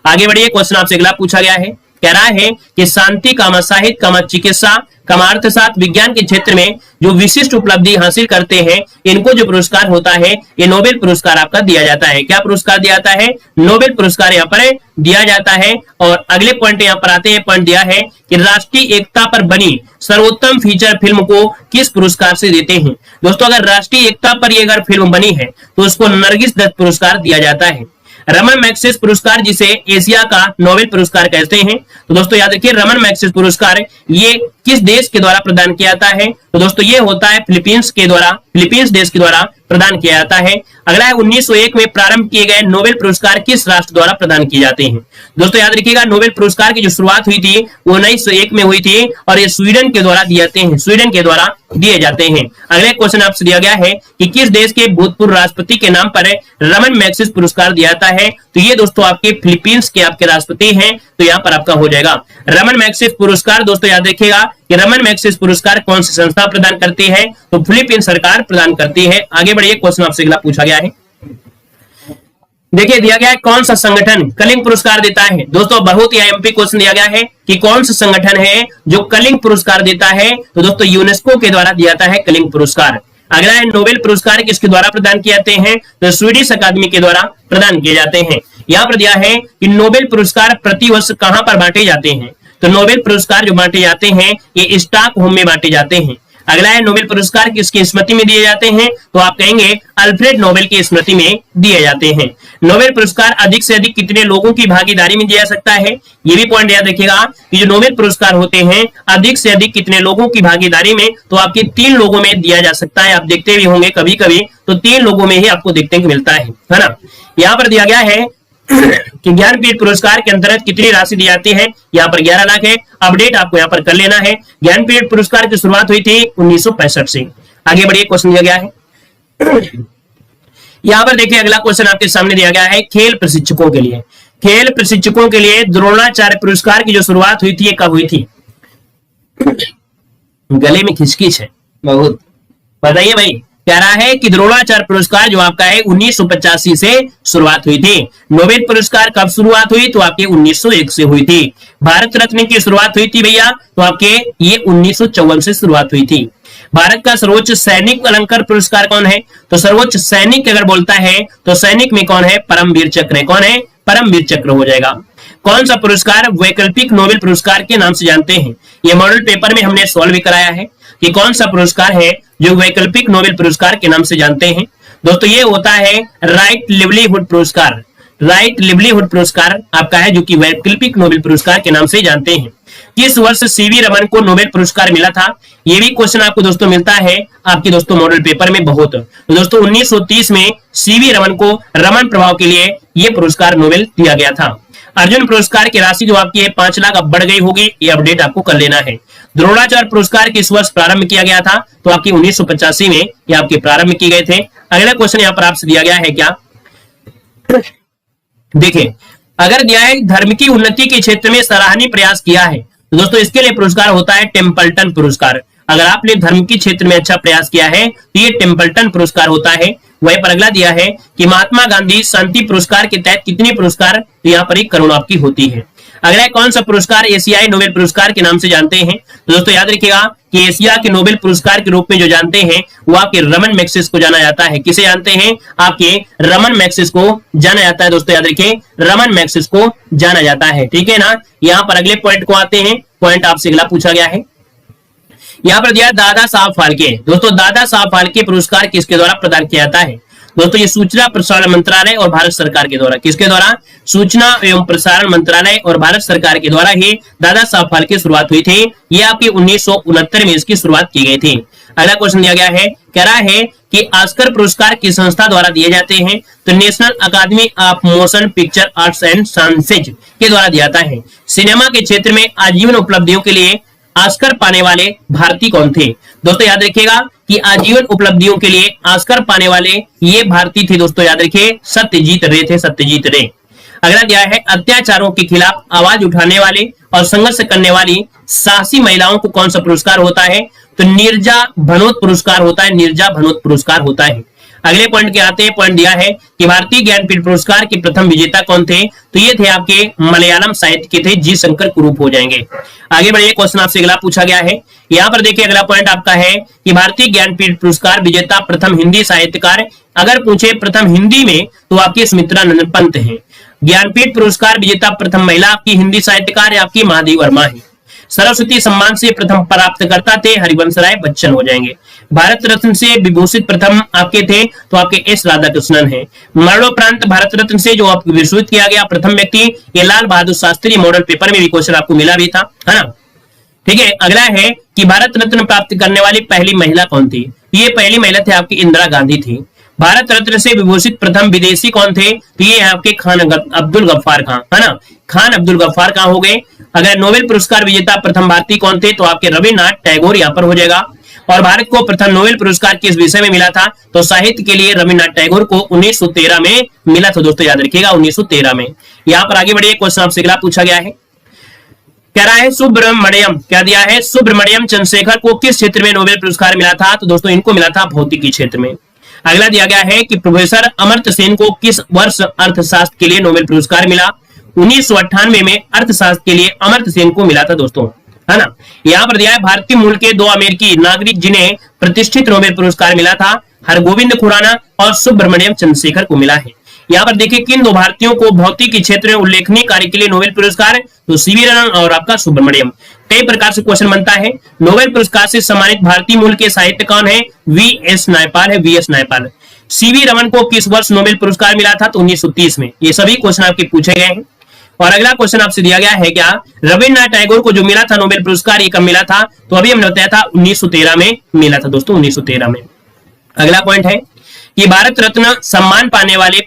आगे बढ़िए, क्वेश्चन आपसे अगला पूछा गया है, कह रहा है कि शांति कामा साहित्य कामा चिकित्सा कामा अर्थशास्त्र विज्ञान के क्षेत्र में जो विशिष्ट उपलब्धि हासिल करते हैं इनको जो पुरस्कार होता है ये नोबेल पुरस्कार आपका दिया जाता है। क्या पुरस्कार दिया जाता है? नोबेल पुरस्कार यहाँ पर दिया जाता है। और अगले पॉइंट यहाँ पर आते हैं, पॉइंट दिया है कि राष्ट्रीय एकता पर बनी सर्वोत्तम फीचर फिल्म को किस पुरस्कार से देते हैं? दोस्तों अगर राष्ट्रीय एकता पर ये अगर फिल्म बनी है तो उसको नरगिस दत्त पुरस्कार दिया जाता है। रमन मैग्सेसे पुरस्कार जिसे एशिया का नोबेल पुरस्कार कहते हैं, तो दोस्तों याद रखिए रमन मैग्सेसे पुरस्कार ये किस देश के द्वारा प्रदान किया जाता है? तो दोस्तों ये होता है फिलीपींस देश के द्वारा प्रदान किया जाता है। अगला है 1901 में प्रारंभ किए गए नोबेल पुरस्कार किस राष्ट्र द्वारा प्रदान किए जाते हैं? दोस्तों याद रखिएगा नोबेल पुरस्कार की जो शुरुआत हुई थी वो 1901 में हुई थी और ये स्वीडन के द्वारा दिए जाते हैं। अगले क्वेश्चन आपसे दिया गया है कि किस देश के भूतपूर्व राष्ट्रपति के नाम पर रमन मैग्सेसे पुरस्कार दिया जाता है? तो ये दोस्तों आपके फिलीपींस के आपके राष्ट्रपति हैं, तो यहाँ पर आपका हो जाएगा रमन मैग्सेसे पुरस्कार। दोस्तों याद रखिएगा कि रमन मैग्सेसे पुरस्कार कौन सी संस्था प्रदान करती है? तो फिलीपींस सरकार प्रदान करती है। आगे बढ़िए, क्वेश्चन आपसे अगला पूछा गया है, देखिए दिया गया है कौन सा संगठन कलिंग पुरस्कार देता है। दोस्तों बहुत ही आईएमपी क्वेश्चन दिया गया है कि कौन सा संगठन है जो कलिंग पुरस्कार देता है। तो दोस्तों यूनेस्को के द्वारा दिया जाता है कलिंग पुरस्कार। अगला है नोबेल पुरस्कार किसके द्वारा प्रदान किए जाते हैं, तो स्वीडिश अकादमी के द्वारा प्रदान किए जाते हैं। यहाँ पर दिया है कि नोबेल पुरस्कार प्रतिवर्ष कहां पर बांटे जाते हैं, तो नोबेल पुरस्कार जो बांटे जाते हैं ये स्टॉकहोम में बांटे जाते हैं। अगला है नोबेल पुरस्कार किसकी स्मृति में दिए जाते हैं, तो आप कहेंगे अल्फ्रेड नोबेल की स्मृति में दिए जाते हैं। नोबेल पुरस्कार अधिक से अधिक कितने लोगों की भागीदारी में दिया जा सकता है, ये भी पॉइंट याद रखिएगा कि जो नोबेल पुरस्कार होते हैं अधिक से अधिक कितने लोगों की भागीदारी में, तो आपके 3 लोगों में दिया जा सकता है। आप देखते भी होंगे कभी कभी तो 3 लोगों में ही आपको देखने को मिलता है ना। यहाँ पर दिया गया है कि ज्ञानपीठ पुरस्कार के अंतर्गत कितनी राशि दी जाती है, यहाँ पर 11 लाख है। अपडेट आपको यहाँ पर कर लेना है। ज्ञानपीठ पुरस्कार की शुरुआत हुई थी 1965 से। आगे बढ़िए, क्वेश्चन दिया गया है यहाँ पर देखिए अगला क्वेश्चन आपके सामने दिया गया है खेल प्रशिक्षकों के लिए। खेल प्रशिक्षकों के लिए द्रोणाचार्य पुरस्कार की जो शुरुआत हुई थी ये कब हुई थी, गले में खिचकिच है बहुत, बताइए भाई। कह रहा है कि द्रोणाचार्य पुरस्कार जो आपका है 1985 से शुरुआत हुई थी। नोबेल पुरस्कार कब शुरुआत हुई, तो आपके 1901 से हुई थी। भारत रत्न की शुरुआत हुई थी भैया, तो आपके ये 1954 से शुरुआत हुई थी। भारत का सर्वोच्च सैनिक अलंकार पुरस्कार कौन है, तो सर्वोच्च सैनिक अगर बोलता है तो सैनिक में कौन है, परमवीर चक्र है। कौन है, परमवीर चक्र हो जाएगा। कौन सा पुरस्कार वैकल्पिक नोबेल पुरस्कार के नाम से जानते हैं, ये मॉडल पेपर में हमने सॉल्व भी कराया है कि कौन सा पुरस्कार है जो वैकल्पिक नोबेल पुरस्कार के नाम से जानते हैं। दोस्तों ये होता है राइट लिवलीहुड पुरस्कार। राइट लिवलीहुड पुरस्कार आपका है जो कि वैकल्पिक नोबेल पुरस्कार के नाम से जानते हैं। किस वर्ष सीवी रमन को नोबेल पुरस्कार मिला था, ये भी क्वेश्चन आपको दोस्तों मिलता है आपके दोस्तों मॉडल पेपर में बहुत। तो दोस्तों 1930 में सीवी रमन को रमन प्रभाव के लिए यह पुरस्कार नोबेल दिया गया था। अर्जुन पुरस्कार की राशि जो आपकी है 5 लाख अब बढ़ गई होगी, ये अपडेट आपको कर लेना है। द्रोणाचार्य पुरस्कार किस वर्ष प्रारंभ किया गया था, तो आपकी 1985 में ये आपके प्रारंभ किए गए थे। अगला क्वेश्चन यहाँ पर आपसे दिया गया है क्या, देखिए अगर दिया है धर्म की उन्नति के क्षेत्र में सराहनीय प्रयास किया है, तो दोस्तों इसके लिए पुरस्कार होता है टेम्पल्टन पुरस्कार। अगर आपने धर्म के क्षेत्र में अच्छा प्रयास किया है तो ये टेम्पल्टन पुरस्कार होता है। वहीं पर अगला दिया है कि महात्मा गांधी शांति पुरस्कार के तहत कितने पुरस्कार, तो यहाँ पर 1 करोड़ आपकी होती है। अगला कौन सा पुरस्कार एशियाई नोबेल पुरस्कार के नाम से जानते हैं, तो दोस्तों याद रखिएगा कि एशिया के नोबेल पुरस्कार के रूप में जो जानते हैं वो आपके रमन मैग्सेसे को जाना जाता है। किसे जानते हैं, आपके रमन मैग्सेसे को जाना जाता है। दोस्तों याद रखिए रमन मैग्सेसे को जाना जाता है, ठीक है ना। यहाँ पर अगले पॉइंट को आते हैं। पॉइंट आपसे अगला पूछा गया है, यहाँ पर दिया दादा साहब फाल्के। दोस्तों दादा साहब फाल्के पुरस्कार किसके द्वारा प्रदान किया जाता है, दोस्तों ये सूचना प्रसारण मंत्रालय और भारत सरकार के द्वारा, किसके द्वारा, सूचना एवं प्रसारण मंत्रालय और भारत सरकार के द्वारा ही दादा साहब फाल्के की शुरुआत हुई थी। ये आपकी 1969 में इसकी शुरुआत की गई थी। अगला क्वेश्चन दिया गया है, कह रहा है कि ऑस्कर पुरस्कार किस संस्था द्वारा दिए जाते हैं, तो national academy of motion picture arts and sciences के द्वारा दिया जाता है। सिनेमा के क्षेत्र में आजीवन उपलब्धियों के लिए ऑस्कर पाने वाले भारतीय कौन थे, दोस्तों याद रखिएगा कि आजीवन उपलब्धियों के लिए ऑस्कर पाने वाले ये भारतीय थे। दोस्तों याद रखिए सत्यजीत रे थे, सत्यजीत रे। अगला दिया है अत्याचारों के खिलाफ आवाज उठाने वाले और संघर्ष करने वाली साहसी महिलाओं को कौन सा पुरस्कार होता है, तो नीरजा भनोत पुरस्कार होता है। नीरजा भनोत पुरस्कार होता है। अगले पॉइंट के आते हैं। पॉइंट दिया है कि भारतीय ज्ञानपीठ पुरस्कार के प्रथम विजेता कौन थे, तो ये थे आपके मलयालम साहित्य के थे जी शंकर कुरूप हो जाएंगे। आगे बढ़िए, क्वेश्चन आपसे अगला पूछा गया है। यहाँ पर देखिए अगला पॉइंट आपका है कि भारतीय ज्ञानपीठ पुरस्कार विजेता प्रथम हिंदी साहित्यकार, अगर पूछे प्रथम हिंदी में तो आपकी सुमित्रा नंदन पंत है। ज्ञानपीठ पुरस्कार विजेता प्रथम महिला आपकी हिंदी साहित्यकार आपकी महादेवी वर्मा है। सरस्वती सम्मान से प्रथम प्राप्तकर्ता थे हरिवंश राय बच्चन हो जाएंगे। भारत रत्न से विभूषित प्रथम आपके थे तो आपके एस राधाकृष्णन है। मरणोपरांत भारत रत्न से जो आपको विभूषित किया गया प्रथम व्यक्ति ये लाल बहादुर शास्त्री, मॉडल पेपर में भी क्वेश्चन आपको मिला भी था, है ना। ठीक है, अगला है कि भारत रत्न प्राप्त करने वाली पहली महिला कौन थी, ये पहली महिला थे आपकी इंदिरा गांधी थी। भारत रत्न से विभूषित प्रथम विदेशी कौन थे, तो ये आपके खान अब्दुल गफ्फार खान, है ना। खान अब्दुल गफ्फार खान हो गए। अगर नोबेल पुरस्कार विजेता प्रथम भारतीय कौन थे, तो आपके रविन्द्रनाथ टैगोर यहाँ पर हो जाएगा। और भारत को प्रथम नोबेल पुरस्कार किस विषय में मिला था, तो साहित्य के लिए रविन्द्रनाथ टैगोर को 1913 में मिला था। दोस्तों याद रखिएगा 1913 में। यहाँ पर आगे बढ़िए, क्वेश्चन आपसे अगला पूछा गया है, कह रहा है सुब्रमण्यम, क्या दिया है, सुब्रमण्यम चंद्रशेखर को किस क्षेत्र में नोबेल पुरस्कार मिला था, तो दोस्तों इनको मिला था भौतिकी क्षेत्र में। अगला दिया गया है कि प्रोफेसर अमर्त्य सेन को किस वर्ष अर्थशास्त्र के लिए नोबेल पुरस्कार मिला? 1998 में अर्थशास्त्र के लिए अमर्त्य सेन को मिला था दोस्तों, है ना। यहाँ पर दिया है भारतीय मूल के 2 अमेरिकी नागरिक जिन्हें प्रतिष्ठित नोबेल पुरस्कार मिला था, हरगोविंद खुराना और सुब्रमण्यम चंद्रशेखर को मिला है। यहाँ पर देखिए किन 2 भारतीयों को भौतिकी क्षेत्र में उल्लेखनीय कार्य के लिए नोबेल पुरस्कार, तो सीवी रमन और आपका सुब्रमण्यम। कई प्रकार से क्वेश्चन बनता है। नोबेल पुरस्कार से सम्मानित भारतीय मूल के साहित्य कौन है? वी.एस. नायपाल है, वी.एस. नायपाल। सीवी रमन को किस वर्ष नोबेल पुरस्कार मिला था? तो 1930 में। ये सभी क्वेश्चन आपके पूछे गए हैं। और अगला क्वेश्चन आपसे दिया गया है क्या रविन्द्रनाथ टैगोर को जो मिला था नोबेल पुरस्कार, ये कब मिला था? तो अभी हमने बताया था 1913 में मिला था दोस्तों, 1913 में। अगला पॉइंट है कि भारत रत्न सम्मान पाने वाले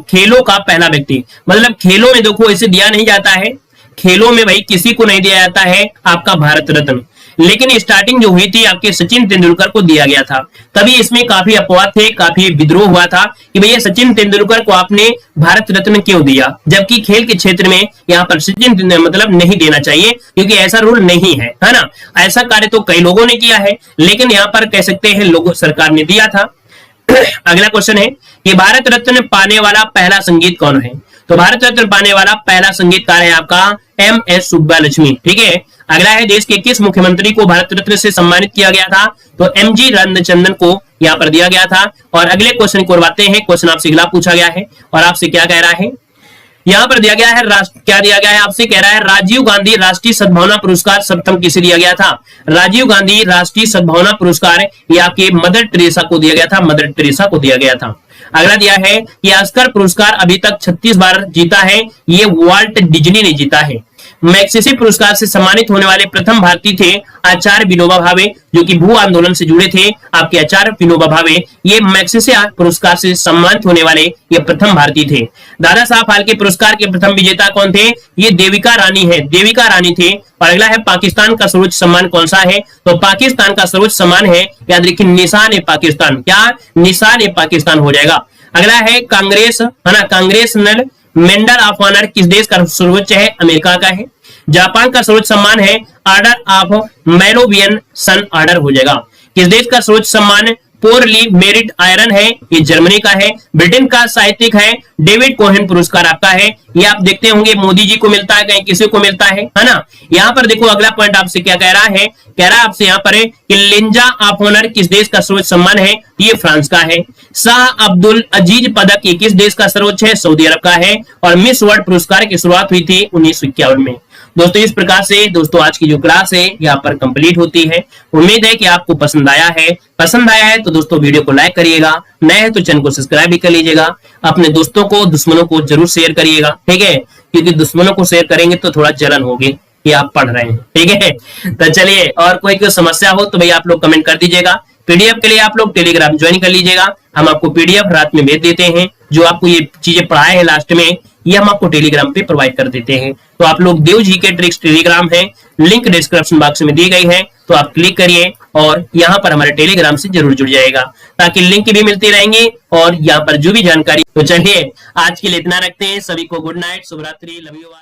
खेलों का पहला व्यक्ति, मतलब खेलों में देखो इसे दिया नहीं जाता है, खेलों में भाई किसी को नहीं दिया जाता है आपका भारत रत्न, लेकिन स्टार्टिंग जो हुई थी आपके सचिन तेंदुलकर को दिया गया था। तभी इसमें काफी अपवाद थे, काफी विद्रोह हुआ था कि भैया सचिन तेंदुलकर को आपने भारत रत्न क्यों दिया, जबकि खेल के क्षेत्र में यहाँ पर सचिन मतलब नहीं देना चाहिए, क्योंकि ऐसा रूल नहीं है, है ना। ऐसा कार्य तो कई लोगों ने किया है, लेकिन यहाँ पर कह सकते हैं लोगों सरकार ने दिया था। अगला क्वेश्चन है कि भारत रत्न पाने वाला पहला संगीत कौन है? तो भारत रत्न पाने वाला पहला संगीतकार है आपका एम.एस. सुब्बालक्ष्मी, ठीक है। अगला है देश के किस मुख्यमंत्री को भारत रत्न से सम्मानित किया गया था? तो एम.जी. रामचंद्रन को यहाँ पर दिया गया था। और अगले क्वेश्चन को बढ़ाते हैं। क्वेश्चन आपसे अगला पूछा गया है और आपसे क्या कह रहा है, यहाँ पर दिया गया है क्या दिया गया है आपसे, कह रहा है राजीव गांधी राष्ट्रीय सद्भावना पुरस्कार सर्वप्रथम किसे दिया गया था? राजीव गांधी राष्ट्रीय सद्भावना पुरस्कार ये आपके मदर टेरेसा को दिया गया था, मदर टेरेसा को दिया गया था। अगला दिया है कि ऑस्कर पुरस्कार अभी तक 36 बार जीता है, ये वाल्ट डिज्नी ने जीता है। मैग्सेसे पुरस्कार से सम्मानित होने वाले प्रथम भारतीय थे आचार्य विनोबा भावे, जो कि भू आंदोलन से जुड़े थे आपके आचार्य विनोबा भावे। ये मैग्सेसे पुरस्कार से सम्मानित होने वाले ये प्रथम भारतीय थे। दादा साहब फाल्के पुरस्कार के प्रथम विजेता कौन थे? ये देविका रानी है, देविका रानी थे। और अगला है पाकिस्तान का सर्वोच्च सम्मान कौन सा है? तो पाकिस्तान का सर्वोच्च सम्मान है, याद रखिए, निशान-ए-पाकिस्तान। क्या? निशान-ए-पाकिस्तान हो जाएगा। अगला है कांग्रेस, है ना, कांग्रेसनल मेडल ऑफ ऑनर किस देश का सर्वोच्च है? अमेरिका का है। जापान का सर्वोच्च सम्मान है ऑर्डर ऑफ मेलोवियन सन ऑर्डर हो जाएगा। किस देश का सर्वोच्च सम्मान पोरली मेरिट आयरन है? ये जर्मनी का है। ब्रिटेन का साहित्यिक है डेविड कोहेन पुरस्कार आपका है, ये आप देखते होंगे मोदी जी को मिलता है, कहीं किसी को मिलता है ना। यहाँ पर देखो अगला पॉइंट आपसे क्या कह रहा है, कह रहा है आपसे यहाँ पर है कि लिंजा ऑफ ऑनर किस देश का सर्वोच्च सम्मान है? ये फ्रांस का है। शाह अब्दुल अजीज पदक ये किस देश का सर्वोच्च है? सऊदी अरब का है। और मिस वर्ल्ड पुरस्कार की शुरुआत हुई थी 1951 में। दोस्तों इस प्रकार से दोस्तों आज की जो क्लास है यहाँ पर कंप्लीट होती है। उम्मीद है कि आपको पसंद आया है। पसंद आया है तो दोस्तों वीडियो को लाइक करिएगा, नए हैं तो चैनल को सब्सक्राइब भी कर लीजिएगा। अपने दोस्तों को दुश्मनों को जरूर शेयर करिएगा, ठीक है, क्योंकि दुश्मनों को शेयर करेंगे तो थोड़ा जलन होगी कि आप पढ़ रहे हैं, ठीक है। तो चलिए, और कोई समस्या हो तो भैया आप लोग कमेंट कर दीजिएगा। पीडीएफ के लिए आप लोग टेलीग्राम ज्वाइन कर लीजिएगा, हम आपको पीडीएफ रात में भेज देते हैं। जो आपको ये चीजें पढ़ाए हैं लास्ट में, ये हम आपको टेलीग्राम पे प्रोवाइड कर देते हैं। तो आप लोग देव जी के ट्रिक्स टेलीग्राम है, लिंक डिस्क्रिप्शन बॉक्स में दी गई है, तो आप क्लिक करिए और यहाँ पर हमारे टेलीग्राम से जरूर जुड़ जाएगा, ताकि लिंक भी मिलती रहेंगे और यहाँ पर जो भी जानकारी। तो चलिए आज के लिए इतना रखते हैं। सभी को गुड नाइट, शुभ रात्रि, लव यू ऑल।